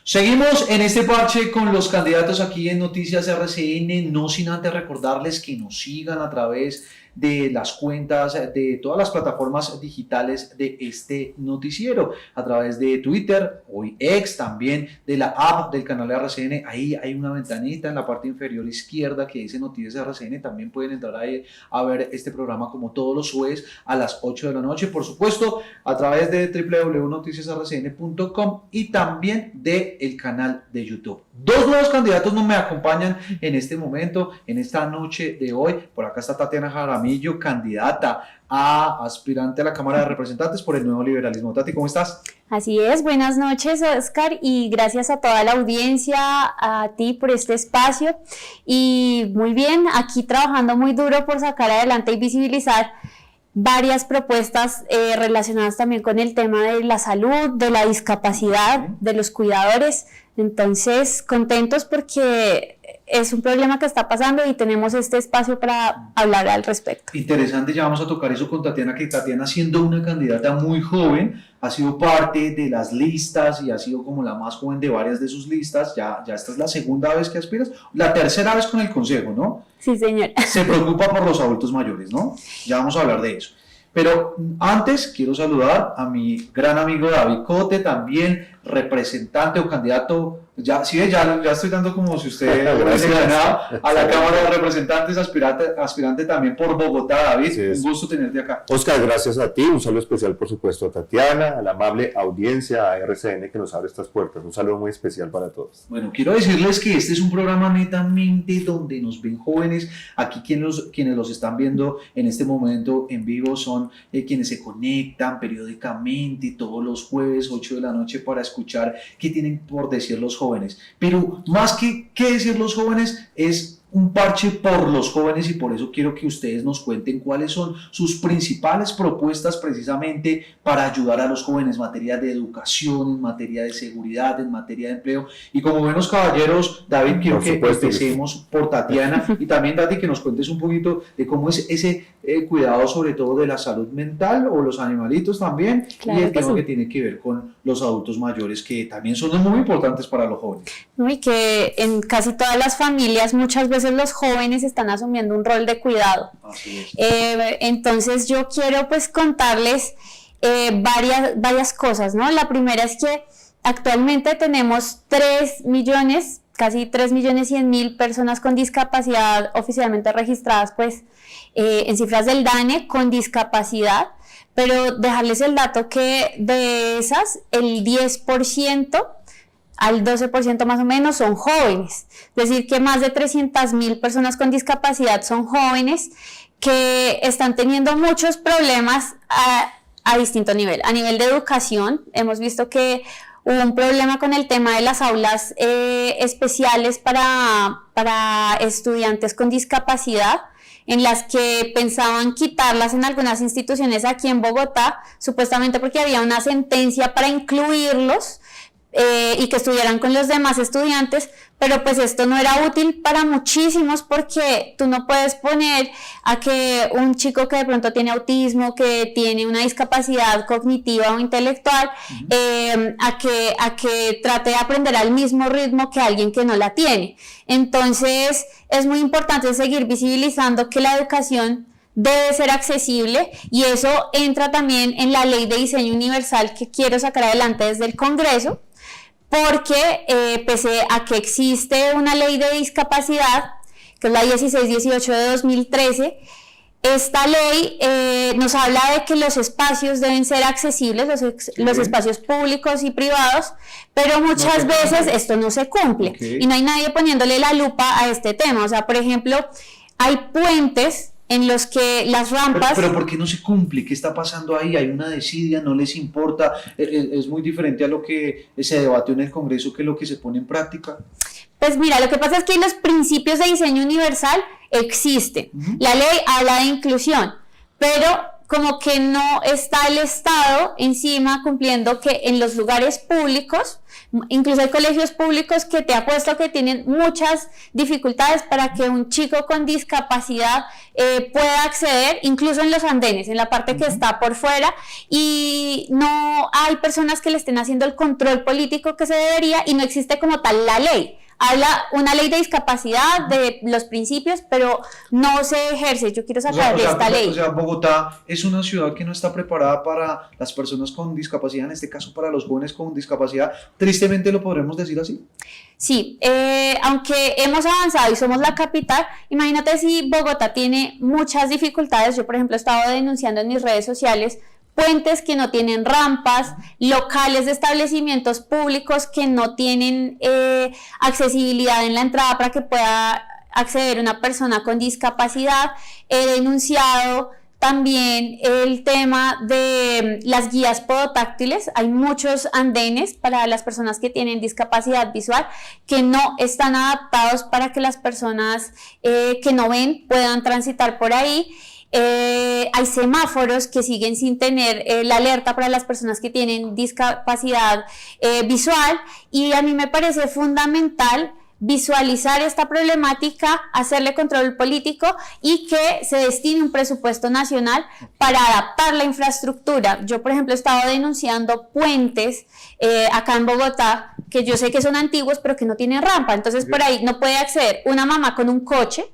Seguimos en este parche con los candidatos aquí en Noticias RCN, no sin antes recordarles que nos sigan a través de las cuentas de todas las plataformas digitales de este noticiero, a través de Twitter, hoy X, también de la app del canal RCN. Ahí hay una ventanita en la parte inferior izquierda que dice Noticias RCN. También pueden entrar ahí a ver este programa como todos los jueves a las 8 de la noche, por supuesto a través de www.noticiasrcn.com y también del canal de YouTube. Dos nuevos candidatos no me acompañan en este momento, en esta noche de hoy. Por acá está Tatiana Jaramillo, candidata a aspirante a la Cámara de Representantes por el Nuevo Liberalismo. Tati, ¿cómo estás? Así es, buenas noches, Oscar, y gracias a toda la audiencia, a ti por este espacio. Y muy bien, aquí trabajando muy duro por sacar adelante y visibilizar varias propuestas relacionadas también con el tema de la salud, de la discapacidad, de los cuidadores. Entonces, contentos porque es un problema que está pasando y tenemos este espacio para hablar al respecto. Interesante, ya vamos a tocar eso con Tatiana, que Tatiana, siendo una candidata muy joven, ha sido parte de las listas y ha sido como la más joven de varias de sus listas. Ya esta es la segunda vez que aspiras, la tercera vez con el Consejo, ¿no? Sí, señor. Se preocupa por los adultos mayores, ¿no? Ya vamos a hablar de eso. Pero antes quiero saludar a mi gran amigo David Cote, también representante o candidato, ya estoy dando como si usted hubiese ganado a la Cámara de Representantes, aspirante también por Bogotá. David, sí, un gusto tenerte acá. Oscar, gracias a ti, un saludo especial por supuesto a Tatiana, a la amable audiencia, a RCN que nos abre estas puertas, un saludo muy especial para todos. Bueno, quiero decirles que este es un programa netamente donde nos ven jóvenes. Aquí quienes los están viendo en este momento en vivo son quienes se conectan periódicamente todos los jueves 8 de la noche para escuchar qué tienen por decir los jóvenes. Pero más que qué decir los jóvenes, es un parche por los jóvenes y por eso quiero que ustedes nos cuenten cuáles son sus principales propuestas precisamente para ayudar a los jóvenes en materia de educación, en materia de seguridad, en materia de empleo. Y como buenos caballeros, David, quiero que empecemos por Tatiana y también, Tati, que nos cuentes un poquito de cómo es ese cuidado sobre todo de la salud mental o los animalitos también, claro, y el tema que tiene que ver con los adultos mayores, que también son muy importantes para los jóvenes. Y que en casi todas las familias muchas veces los jóvenes están asumiendo un rol de cuidado. Entonces yo quiero pues contarles varias cosas, ¿no? La primera es que actualmente tenemos 3 millones, casi 3.100.000 personas con discapacidad oficialmente registradas pues en cifras del DANE con discapacidad, pero dejarles el dato que de esas el 10% al 12% más o menos son jóvenes, es decir que más de 300.000 personas con discapacidad son jóvenes que están teniendo muchos problemas a distinto nivel. A nivel de educación hemos visto que hubo un problema con el tema de las aulas especiales para estudiantes con discapacidad, en las que pensaban quitarlas en algunas instituciones aquí en Bogotá, supuestamente porque había una sentencia para incluirlos y que estuvieran con los demás estudiantes, pero pues esto no era útil para muchísimos porque tú no puedes poner a que un chico que de pronto tiene autismo, que tiene una discapacidad cognitiva o intelectual, a que trate de aprender al mismo ritmo que alguien que no la tiene. Entonces es muy importante seguir visibilizando que la educación debe ser accesible y eso entra también en la Ley de Diseño Universal que quiero sacar adelante desde el Congreso, porque pese a que existe una ley de discapacidad, que es la 1618 de 2013. Esta ley nos habla de que los espacios deben ser accesibles, los espacios públicos y privados, pero muchas veces esto no se cumple y no hay nadie poniéndole la lupa a este tema. O sea, por ejemplo, hay puentes en los que las rampas... Pero ¿por qué no se cumple? ¿Qué está pasando ahí? ¿Hay una desidia? ¿No les importa? ¿Es muy diferente a lo que se debatió en el Congreso que lo que se pone en práctica? Pues mira, lo que pasa es que los principios de diseño universal existen. La ley habla de inclusión, pero como que no está el Estado encima cumpliendo que en los lugares públicos, incluso hay colegios públicos que te apuesto que tienen muchas dificultades para que un chico con discapacidad pueda acceder, incluso en los andenes, en la parte que está por fuera, y no hay personas que le estén haciendo el control político que se debería y no existe como tal la ley. Habla una ley de discapacidad, de los principios, pero no se ejerce. Yo quiero sacar esta ley. O sea, Bogotá es una ciudad que no está preparada para las personas con discapacidad, en este caso para los jóvenes con discapacidad. Tristemente lo podremos decir así. Sí, aunque hemos avanzado y somos la capital, imagínate si Bogotá tiene muchas dificultades. Yo, por ejemplo, he estado denunciando en mis redes sociales puentes que no tienen rampas, locales de establecimientos públicos que no tienen accesibilidad en la entrada para que pueda acceder una persona con discapacidad. He denunciado también el tema de las guías podotáctiles. Hay muchos andenes para las personas que tienen discapacidad visual que no están adaptados para que las personas que no ven puedan transitar por ahí. Hay semáforos que siguen sin tener la alerta para las personas que tienen discapacidad visual, y a mí me parece fundamental visualizar esta problemática, hacerle control político y que se destine un presupuesto nacional para adaptar la infraestructura. Yo, por ejemplo, he estado denunciando puentes acá en Bogotá que yo sé que son antiguos pero que no tienen rampa, entonces por ahí no puede acceder una mamá con un coche,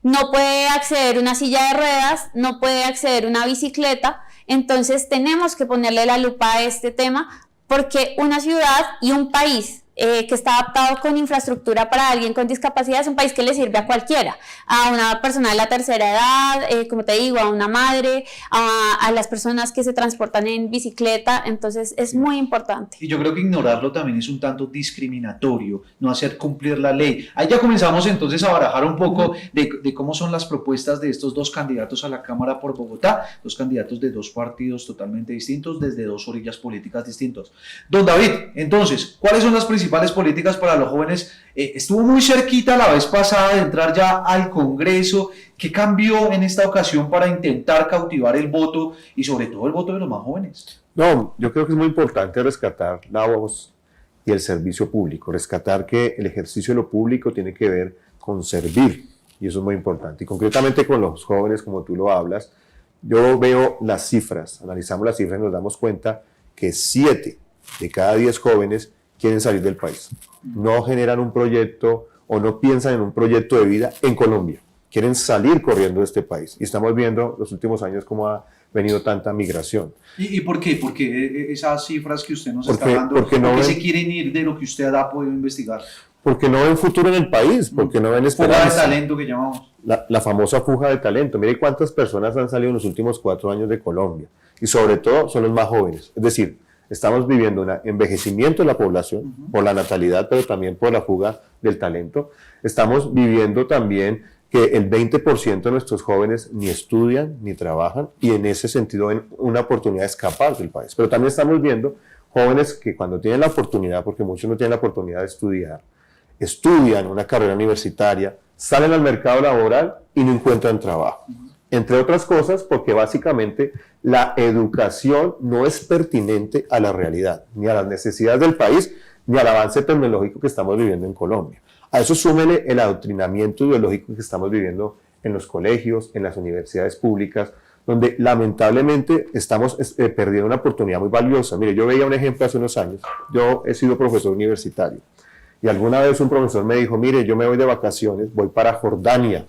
no puede acceder una silla de ruedas, no puede acceder una bicicleta. Entonces tenemos que ponerle la lupa a este tema, porque una ciudad y un país que está adaptado con infraestructura para alguien con discapacidad es un país que le sirve a cualquiera, a una persona de la tercera edad, como te digo, a una madre, a las personas que se transportan en bicicleta. Entonces es muy importante. Y yo creo que ignorarlo también es un tanto discriminatorio, no hacer cumplir la ley. Ahí ya comenzamos entonces a barajar un poco de cómo son las propuestas de estos dos candidatos a la Cámara por Bogotá, dos candidatos de dos partidos totalmente distintos, desde dos orillas políticas distintas. Don David, entonces, ¿cuáles son las principales políticas para los jóvenes? Estuvo muy cerquita la vez pasada de entrar ya al Congreso. ¿Qué cambió en esta ocasión para intentar cautivar el voto y sobre todo el voto de los más jóvenes? No, yo creo que es muy importante rescatar la voz y el servicio público, rescatar que el ejercicio de lo público tiene que ver con servir, y eso es muy importante. Y concretamente con los jóvenes, como tú lo hablas, yo veo las cifras, analizamos las cifras y nos damos cuenta que 7 de cada 10 jóvenes quieren salir del país. No generan un proyecto o no piensan en un proyecto de vida en Colombia. Quieren salir corriendo de este país. Y estamos viendo los últimos años cómo ha venido tanta migración. ¿Y por qué? Porque esas cifras que usted nos está dando, ¿por qué se quieren ir de lo que usted ha podido investigar? Porque no ven futuro en el país, porque no ven esperanza. Fuga de talento que llamamos. La famosa fuga de talento. Mire cuántas personas han salido en los últimos 4 años de Colombia. Y sobre todo son los más jóvenes. Es decir, estamos viviendo un envejecimiento de la población por la natalidad, pero también por la fuga del talento. Estamos viviendo también que el 20% de nuestros jóvenes ni estudian ni trabajan, y en ese sentido ven una oportunidad de escapar del país. Pero también estamos viendo jóvenes que cuando tienen la oportunidad, porque muchos no tienen la oportunidad de estudiar, estudian una carrera universitaria, salen al mercado laboral y no encuentran trabajo. Entre otras cosas, porque básicamente la educación no es pertinente a la realidad, ni a las necesidades del país, ni al avance tecnológico que estamos viviendo en Colombia. A eso súmele el adoctrinamiento ideológico que estamos viviendo en los colegios, en las universidades públicas, donde lamentablemente estamos perdiendo una oportunidad muy valiosa. Mire, yo veía un ejemplo hace unos años. Yo he sido profesor universitario y alguna vez un profesor me dijo: mire, yo me voy de vacaciones, voy para Jordania,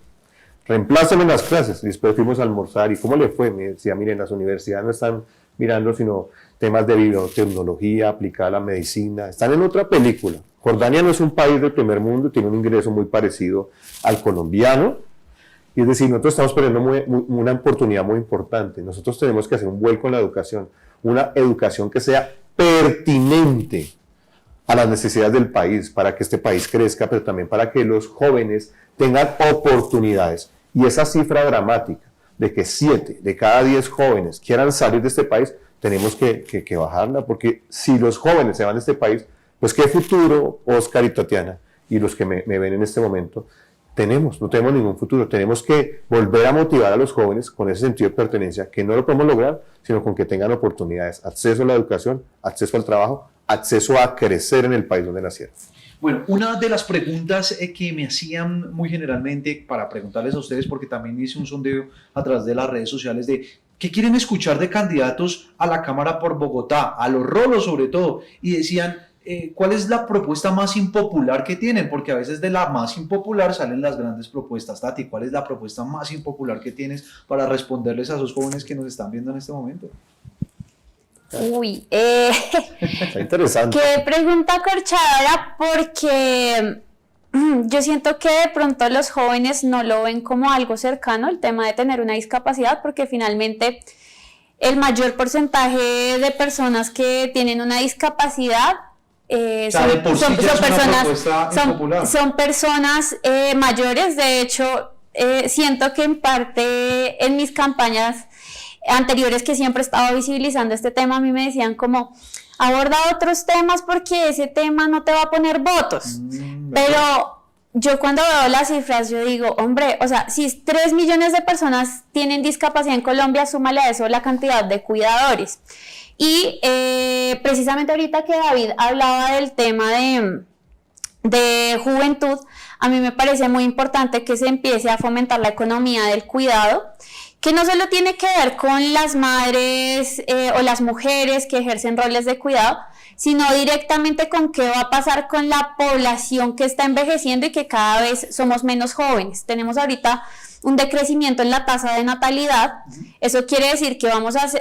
reempláceme en las clases. Y después fuimos a almorzar. ¿Y cómo le fue? Me decía: miren, las universidades no están mirando, sino temas de biotecnología aplicada a la medicina. Están en otra película. Jordania no es un país del primer mundo, tiene un ingreso muy parecido al colombiano. Y es decir, nosotros estamos perdiendo una oportunidad muy importante. Nosotros tenemos que hacer un vuelco en la educación, una educación que sea pertinente a las necesidades del país, para que este país crezca, pero también para que los jóvenes tengan oportunidades. Y esa cifra dramática de que 7 de cada 10 jóvenes quieran salir de este país, tenemos que bajarla, porque si los jóvenes se van de este país, pues qué futuro, Oscar y Tatiana, y los que me ven en este momento, no tenemos ningún futuro. Tenemos que volver a motivar a los jóvenes con ese sentido de pertenencia, que no lo podemos lograr, sino con que tengan oportunidades, acceso a la educación, acceso al trabajo, acceso a crecer en el país donde nacieron. Bueno, una de las preguntas que me hacían muy generalmente para preguntarles a ustedes, porque también hice un sondeo a través de las redes sociales de qué quieren escuchar de candidatos a la Cámara por Bogotá, a los rolos sobre todo, y decían, ¿cuál es la propuesta más impopular que tienen? Porque a veces de la más impopular salen las grandes propuestas. Tati, ¿cuál es la propuesta más impopular que tienes para responderles a esos jóvenes que nos están viendo en este momento? Uy, Está interesante. qué pregunta corchadora, porque yo siento que de pronto los jóvenes no lo ven como algo cercano, el tema de tener una discapacidad, porque finalmente el mayor porcentaje de personas que tienen una discapacidad son personas mayores. De hecho, siento que en parte en mis campañas anteriores, que siempre he estado visibilizando este tema, a mí me decían como, aborda otros temas porque ese tema no te va a poner votos. Pero yo cuando veo las cifras, yo digo, hombre, o sea, si 3 millones de personas tienen discapacidad en Colombia, súmale a eso la cantidad de cuidadores. Y precisamente ahorita que David hablaba del tema de juventud, a mí me parece muy importante que se empiece a fomentar la economía del cuidado, que no solo tiene que ver con las madres o las mujeres que ejercen roles de cuidado, sino directamente con qué va a pasar con la población que está envejeciendo y que cada vez somos menos jóvenes. Tenemos ahorita un decrecimiento en la tasa de natalidad. Eso quiere decir que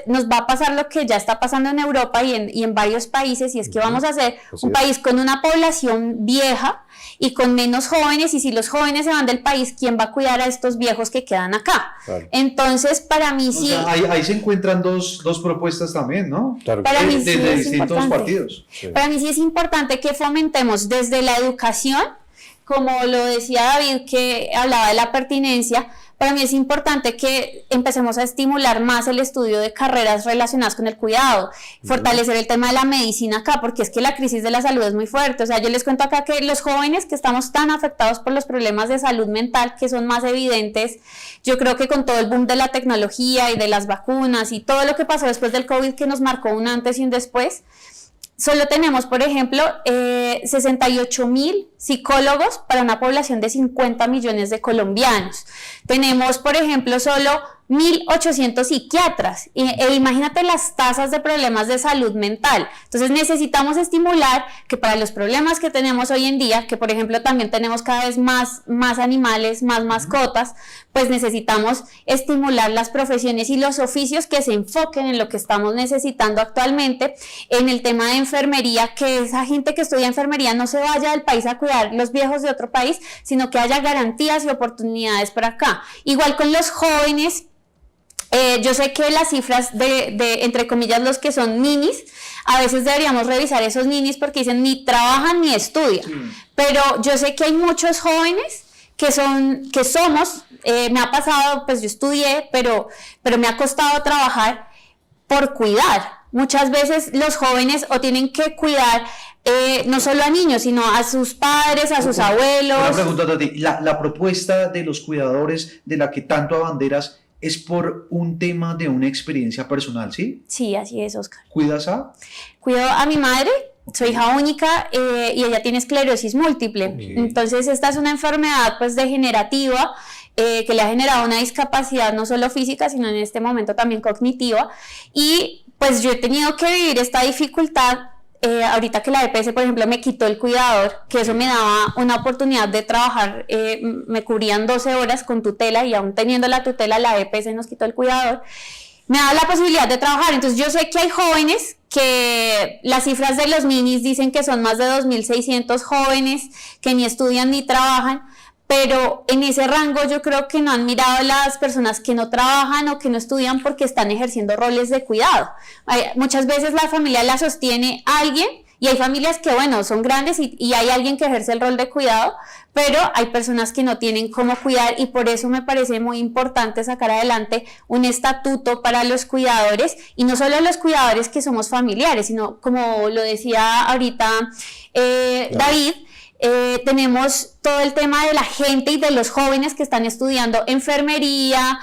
nos va a pasar lo que ya está pasando en Europa y en varios países, y es que vamos a ser un país con una población vieja y con menos jóvenes, y si los jóvenes se van del país, ¿quién va a cuidar a estos viejos que quedan acá? Claro. Entonces, para mí sí... O sea, ahí se encuentran dos propuestas también, ¿no? Claro. Para mí sí de es distintos importante. partidos. Sí. Para mí sí es importante que fomentemos desde la educación, como lo decía David, que hablaba de la pertinencia. Para mí es importante que empecemos a estimular más el estudio de carreras relacionadas con el cuidado, fortalecer el tema de la medicina acá, porque es que la crisis de la salud es muy fuerte. O sea, yo les cuento acá que los jóvenes que estamos tan afectados por los problemas de salud mental, que son más evidentes, yo creo que con todo el boom de la tecnología y de las vacunas y todo lo que pasó después del COVID, que nos marcó un antes y un después, solo tenemos, por ejemplo, 68,000 psicólogos para una población de 50 millones de colombianos. Tenemos, por ejemplo, solo 1.800 psiquiatras, e imagínate las tasas de problemas de salud mental. Entonces necesitamos estimular que para los problemas que tenemos hoy en día, que por ejemplo también tenemos cada vez más animales, más mascotas, pues necesitamos estimular las profesiones y los oficios que se enfoquen en lo que estamos necesitando actualmente, en el tema de enfermería, que esa gente que estudia enfermería no se vaya del país a cuidar los viejos de otro país, sino que haya garantías y oportunidades por acá. Igual con los jóvenes. Yo sé que las cifras de entre comillas, los que son ninis, a veces deberíamos revisar esos ninis porque dicen ni trabajan ni estudian, pero yo sé que hay muchos jóvenes que somos, me ha pasado, pues yo estudié, pero me ha costado trabajar por cuidar. Muchas veces los jóvenes o tienen que cuidar no solo a niños, sino a sus padres, a sus abuelos. Una pregunta a ti, la propuesta de los cuidadores de la que tanto abanderas es por un tema de una experiencia personal, ¿sí? Sí, así es, Oscar. ¿Cuidas a? Cuido a mi madre, soy hija única y ella tiene esclerosis múltiple. Okay. Entonces esta es una enfermedad pues degenerativa que le ha generado una discapacidad no solo física, sino en este momento también cognitiva. Y pues yo he tenido que vivir esta dificultad. Ahorita que la EPS, por ejemplo, me quitó el cuidador, que eso me daba una oportunidad de trabajar, me cubrían 12 horas con tutela, y aún teniendo la tutela, la EPS nos quitó el cuidador. me ha dado la posibilidad de trabajar. Entonces yo sé que hay jóvenes que las cifras de los Minis dicen que son más de 2.600 jóvenes que ni estudian ni trabajan, pero en ese rango yo creo que no han mirado las personas que no trabajan o que no estudian porque están ejerciendo roles de cuidado. Muchas veces la familia la sostiene alguien, y hay familias que, bueno, son grandes y hay alguien que ejerce el rol de cuidado, pero hay personas que no tienen cómo cuidar, y por eso me parece muy importante sacar adelante un estatuto para los cuidadores, y no solo los cuidadores que somos familiares, sino, como lo decía ahorita David, tenemos todo el tema de la gente y de los jóvenes que están estudiando enfermería,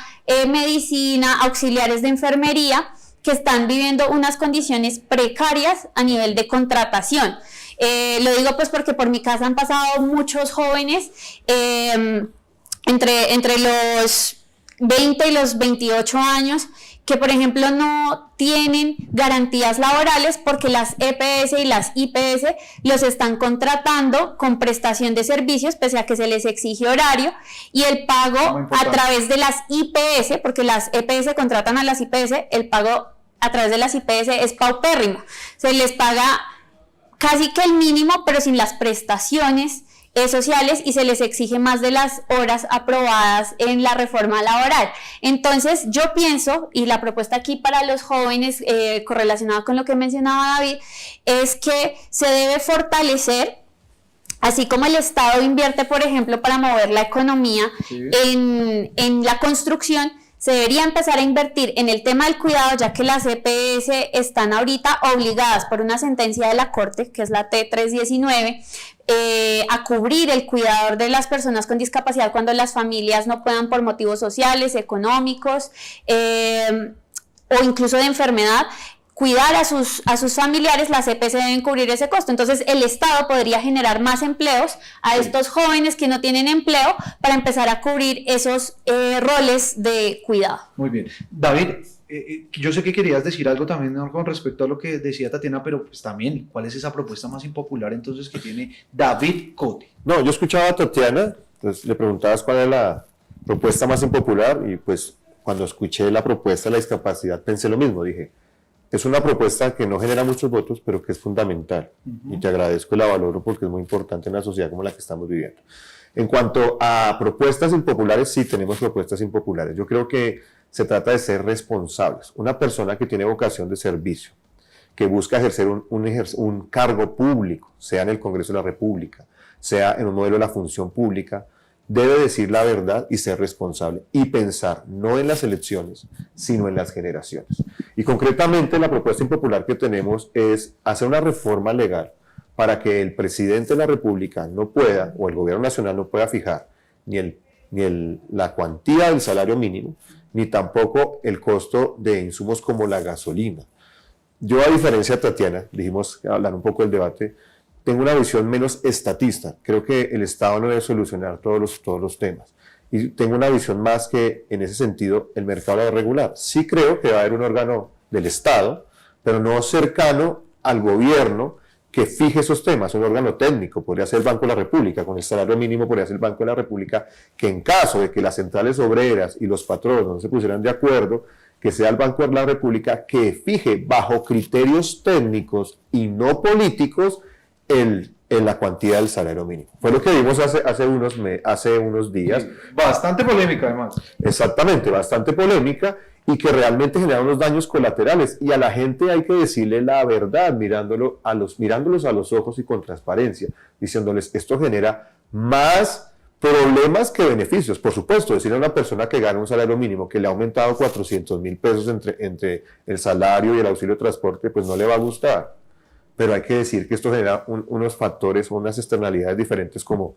medicina, auxiliares de enfermería, que están viviendo unas condiciones precarias a nivel de contratación. Lo digo pues porque por mi casa han pasado muchos jóvenes entre los 20 y los 28 años que, por ejemplo, no tienen garantías laborales porque las EPS y las IPS los están contratando con prestación de servicios, pese a que se les exige horario, y el pago a través de las IPS, porque las EPS contratan a las IPS, el pago a través de las IPS es paupérrimo. Se les paga casi que el mínimo, pero sin las prestaciones sociales, y se les exige más de las horas aprobadas en la reforma laboral. Entonces yo pienso, y la propuesta aquí para los jóvenes, correlacionada con lo que mencionaba David, es que se debe fortalecer, así como el Estado invierte, por ejemplo, para mover la economía en la construcción, se debería empezar a invertir en el tema del cuidado, ya que las EPS están ahorita obligadas por una sentencia de la Corte, que es la T319, a cubrir el cuidador de las personas con discapacidad cuando las familias no puedan por motivos sociales, económicos o incluso de enfermedad cuidar a sus familiares. Las EPS deben cubrir ese costo. Entonces el Estado podría generar más empleos a estos jóvenes que no tienen empleo para empezar a cubrir esos roles de cuidado. Muy bien. David, yo sé que querías decir algo también, ¿no?, con respecto a lo que decía Tatiana, pero pues también, ¿cuál es esa propuesta más impopular entonces que tiene David Cote? No, yo escuchaba a Tatiana, entonces le preguntabas cuál es la propuesta más impopular, y pues cuando escuché la propuesta de la discapacidad pensé lo mismo, dije, es una propuesta que no genera muchos votos, pero que es fundamental, y te agradezco y la valoro porque es muy importante en una sociedad como la que estamos viviendo. En cuanto a propuestas impopulares, sí tenemos propuestas impopulares. Yo creo que se trata de ser responsables. Una persona que tiene vocación de servicio, que busca ejercer un cargo público, sea en el Congreso de la República, sea en un modelo de la función pública, debe decir la verdad y ser responsable y pensar no en las elecciones, sino en las generaciones. Y concretamente la propuesta impopular que tenemos es hacer una reforma legal para que el presidente de la República no pueda, o el gobierno nacional no pueda fijar ni la cuantía del salario mínimo, ni tampoco el costo de insumos como la gasolina. Yo, a diferencia de Tatiana, dijimos hablar un poco del debate, tengo una visión menos estatista. Creo que el Estado no debe solucionar todos los temas. Y tengo una visión más que, en ese sentido, el mercado debe regular. Sí creo que va a haber un órgano del Estado, pero no cercano al gobierno que fije esos temas, un órgano técnico. Podría ser el Banco de la República, con el salario mínimo podría ser el Banco de la República, que en caso de que las centrales obreras y los patronos no se pusieran de acuerdo, que sea el Banco de la República que fije bajo criterios técnicos y no políticos en la cuantía del salario mínimo. Fue lo que vimos hace unos días. Sí, bastante polémica, además. Exactamente, bastante polémica, y que realmente genera unos daños colaterales. Y a la gente hay que decirle la verdad, mirándolos a los ojos y con transparencia, diciéndoles, esto genera más problemas que beneficios. Por supuesto, decirle a una persona que gana un salario mínimo que le ha aumentado 400.000 pesos entre el salario y el auxilio de transporte, pues no le va a gustar. Pero hay que decir que esto genera unos factores, unas externalidades diferentes como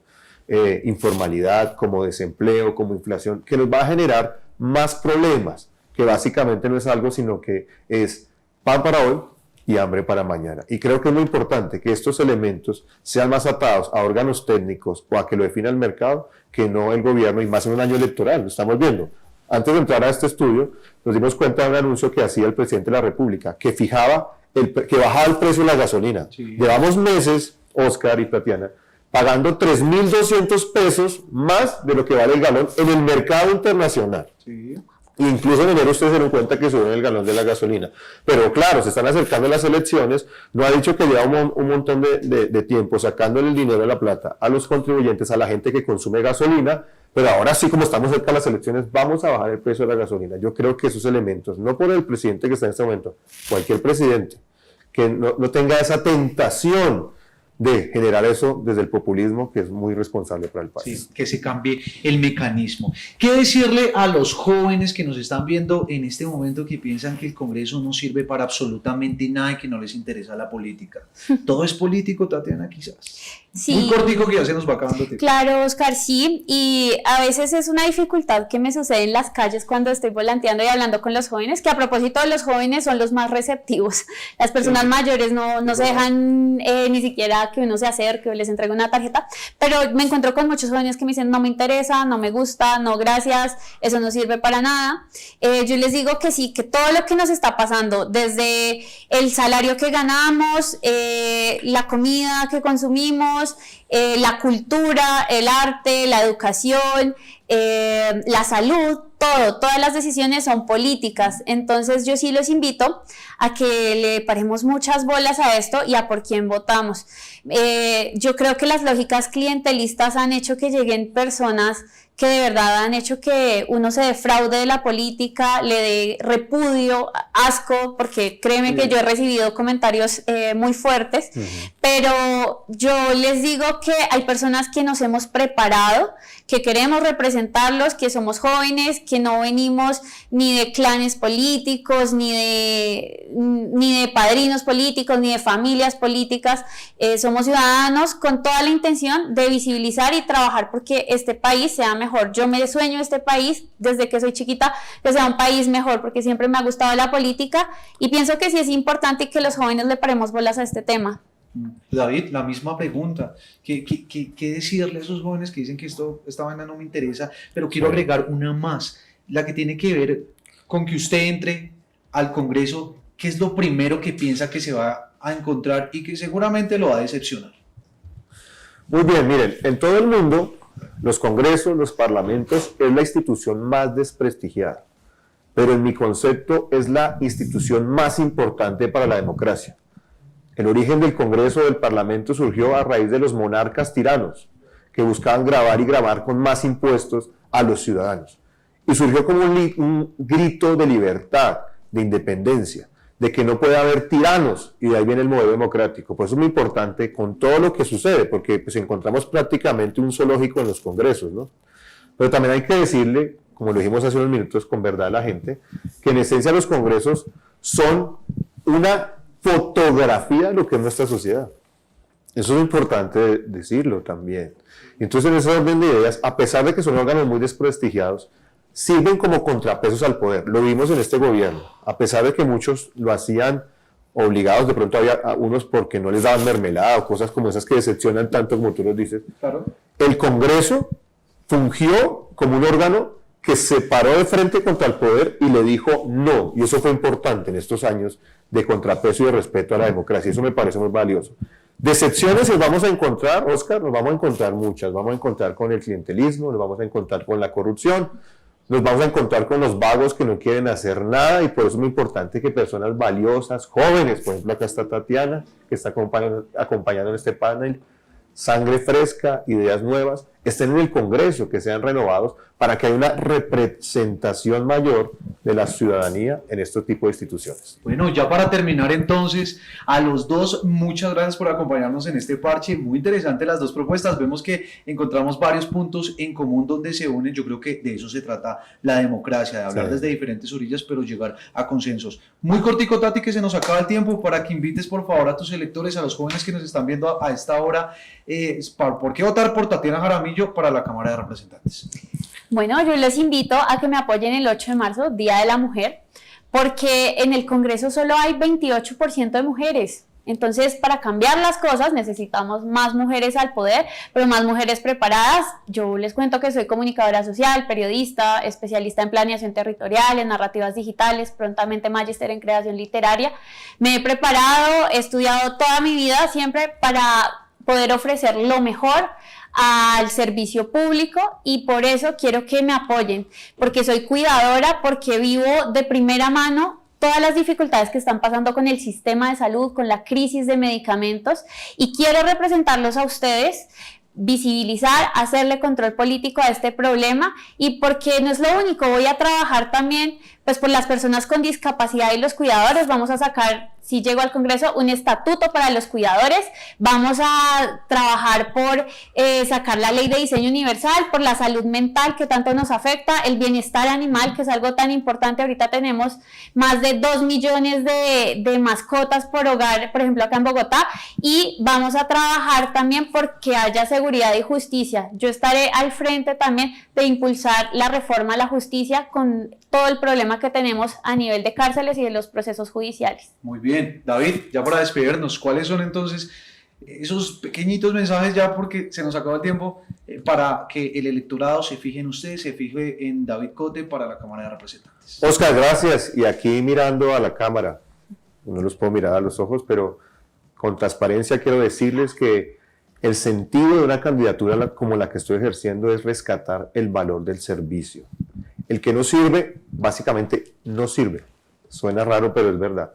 informalidad, como desempleo, como inflación, que nos va a generar más problemas, que básicamente no es algo, sino que es pan para hoy y hambre para mañana. Y creo que es muy importante que estos elementos sean más atados a órganos técnicos o a que lo defina el mercado, que no el gobierno, y más en un año electoral, lo estamos viendo. Antes de entrar a este estudio, nos dimos cuenta de un anuncio que hacía el presidente de la República, que bajaba el precio de la gasolina. Sí. Llevamos meses, Oscar y Tatiana, pagando 3.200 pesos más de lo que vale el galón en el mercado internacional. Sí. Incluso en enero ustedes se dieron cuenta que subió el galón de la gasolina. Pero claro, se están acercando las elecciones, no ha dicho que lleva un montón de tiempo sacándole el dinero de la plata a los contribuyentes, a la gente que consume gasolina, pero ahora sí, como estamos cerca de las elecciones, vamos a bajar el precio de la gasolina. Yo creo que esos elementos, no por el presidente que está en este momento, cualquier presidente, que no tenga esa tentación de generar eso desde el populismo, que es muy responsable para el país. Sí, que se cambie el mecanismo. ¿Qué decirle a los jóvenes que nos están viendo en este momento que piensan que el Congreso no sirve para absolutamente nada y que no les interesa la política? Todo es político, Tatiana, quizás. Sí. Muy cortico que ya se nos va acabando el tiempo. Claro, Oscar, sí, y a veces es una dificultad que me sucede en las calles cuando estoy volanteando y hablando con los jóvenes, que a propósito los jóvenes son los más receptivos. Las personas mayores no se dejan ni siquiera que uno se acerque o les entregue una tarjeta, pero me encuentro con muchos jóvenes que me dicen no me interesa, no me gusta, no gracias, eso no sirve para nada. Yo les digo que sí, que todo lo que nos está pasando, desde el salario que ganamos, la comida que consumimos, la cultura, el arte, la educación, la salud, todas las decisiones son políticas. Entonces yo sí los invito a que le paremos muchas bolas a esto y a por quién votamos. Yo creo que las lógicas clientelistas han hecho que lleguen personas que de verdad han hecho que uno se defraude de la política, le dé repudio, asco, porque créeme que yo he recibido comentarios muy fuertes, pero yo les digo que hay personas que nos hemos preparado, que queremos representarlos, que somos jóvenes, que no venimos ni de clanes políticos, ni de padrinos políticos, ni de familias políticas, somos ciudadanos con toda la intención de visibilizar y trabajar porque este país sea mejor. Yo me sueño este país desde que soy chiquita, que sea un país mejor, porque siempre me ha gustado la política y pienso que sí es importante que los jóvenes le paremos bolas a este tema. David, la misma pregunta. ¿Qué decirle a esos jóvenes que dicen que esta vaina no me interesa? Pero quiero agregar una más, la que tiene que ver con que usted entre al Congreso. ¿Qué es lo primero que piensa que se va a encontrar y que seguramente lo va a decepcionar? Muy bien, miren, en todo el mundo los congresos, los parlamentos es la institución más desprestigiada, pero en mi concepto es la institución más importante para la democracia. El origen del Congreso o del Parlamento surgió a raíz de los monarcas tiranos que buscaban grabar y grabar con más impuestos a los ciudadanos. Y surgió como un grito de libertad, de independencia, de que no puede haber tiranos, y de ahí viene el modelo democrático. Por eso es muy importante con todo lo que sucede, porque pues encontramos prácticamente un zoológico en los congresos, ¿no? Pero también hay que decirle, como lo dijimos hace unos minutos con verdad a la gente, que en esencia los congresos son una fotografía de lo que es nuestra sociedad. Eso es importante decirlo también. Entonces, en ese orden de ideas, a pesar de que son órganos muy desprestigiados, sirven como contrapesos al poder. Lo vimos en este gobierno, a pesar de que muchos lo hacían obligados, de pronto había unos porque no les daban mermelada o cosas como esas que decepcionan tanto como tú los dices. Claro. El Congreso fungió como un órgano que se paró de frente contra el poder y le dijo no, y eso fue importante en estos años de contrapeso y de respeto a la democracia. Eso me parece muy valioso. Decepciones nos vamos a encontrar, Oscar, nos vamos a encontrar muchas. Vamos a encontrar con el clientelismo, nos vamos a encontrar con la corrupción, nos vamos a encontrar con los vagos que no quieren hacer nada, y por eso es muy importante que personas valiosas, jóvenes, por ejemplo acá está Tatiana, que está acompañando en este panel, sangre fresca, ideas nuevas, estén en el Congreso, que sean renovados para que haya una representación mayor de la ciudadanía en este tipo de instituciones. Bueno, ya para terminar entonces, a los dos, muchas gracias por acompañarnos en este parche. Muy interesante las dos propuestas. Vemos que encontramos varios puntos en común donde se unen. Yo creo que de eso se trata la democracia, de hablar desde diferentes orillas, pero llegar a consensos. Muy cortico, Tati, que se nos acaba el tiempo, para que invites por favor a tus electores, a los jóvenes que nos están viendo a esta hora, ¿por qué votar por Tatiana Jaramillo para la Cámara de Representantes? Bueno, yo les invito a que me apoyen el 8 de marzo, Día de la Mujer, porque en el Congreso solo hay 28% de mujeres. Entonces, para cambiar las cosas necesitamos más mujeres al poder, pero más mujeres preparadas. Yo les cuento que soy comunicadora social, periodista, especialista en planeación territorial, en narrativas digitales, prontamente magíster en creación literaria. Me he preparado, he estudiado toda mi vida siempre para poder ofrecer lo mejor al servicio público y por eso quiero que me apoyen, porque soy cuidadora, porque vivo de primera mano todas las dificultades que están pasando con el sistema de salud, con la crisis de medicamentos y quiero representarlos a ustedes, visibilizar, hacerle control político a este problema y porque no es lo único, voy a trabajar también pues por las personas con discapacidad y los cuidadores, vamos a sacar, si llego al Congreso, un estatuto para los cuidadores, vamos a trabajar por sacar la ley de diseño universal, por la salud mental que tanto nos afecta, el bienestar animal que es algo tan importante, ahorita tenemos más de 2 millones de mascotas por hogar, por ejemplo acá en Bogotá, y vamos a trabajar también porque haya seguridad y justicia, yo estaré al frente también de impulsar la reforma a la justicia con todo el problema que tenemos a nivel de cárceles y de los procesos judiciales. Muy bien, David, ya para despedirnos, ¿cuáles son entonces esos pequeñitos mensajes ya porque se nos acaba el tiempo para que el electorado se fije en usted, se fije en David Cote para la Cámara de Representantes? Oscar, gracias. Y aquí mirando a la cámara, no los puedo mirar a los ojos, pero con transparencia quiero decirles que el sentido de una candidatura como la que estoy ejerciendo es rescatar el valor del servicio. El que no sirve, básicamente no sirve. Suena raro, pero es verdad.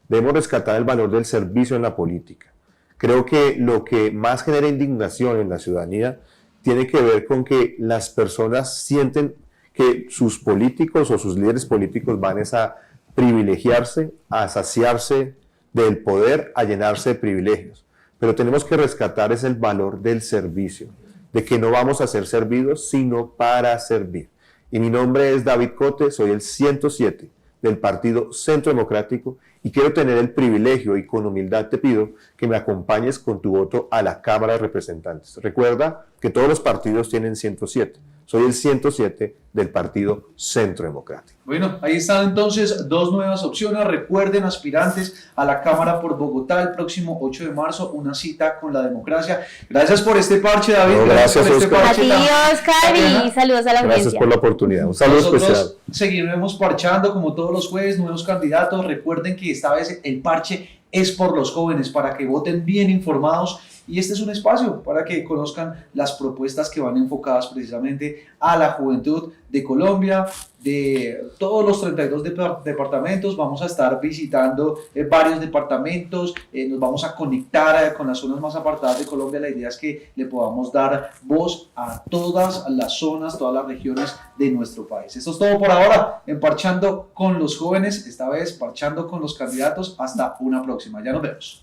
Debemos rescatar el valor del servicio en la política. Creo que lo que más genera indignación en la ciudadanía tiene que ver con que las personas sienten que sus políticos o sus líderes políticos van a privilegiarse, a saciarse del poder, a llenarse de privilegios. Pero tenemos que rescatar es el valor del servicio, de que no vamos a ser servidos, sino para servir. Y mi nombre es David Cote, soy el 107 del Partido Centro Democrático y quiero tener el privilegio y con humildad te pido que me acompañes con tu voto a la Cámara de Representantes. Recuerda que todos los partidos tienen 107. Soy el 107 del Partido Centro Democrático. Bueno, ahí están entonces dos nuevas opciones. Recuerden, aspirantes a la Cámara por Bogotá el próximo 8 de marzo, una cita con la democracia. Gracias por este parche, David. No, gracias, por este Oscar. parche. A ti, Oscar, y saludos a la audiencia. Gracias por la oportunidad. Un saludo especial. Nosotros seguiremos parchando como todos los jueves, nuevos candidatos. Recuerden que esta vez el parche es por los jóvenes, para que voten bien informados. Y este es un espacio para que conozcan las propuestas que van enfocadas precisamente a la juventud de Colombia, de todos los 32 departamentos. Vamos a estar visitando varios departamentos, nos vamos a conectar con las zonas más apartadas de Colombia. La idea es que le podamos dar voz a todas las zonas, todas las regiones de nuestro país. Esto es todo por ahora en Parchando con los Jóvenes, esta vez parchando con los candidatos. Hasta una próxima, ya nos vemos.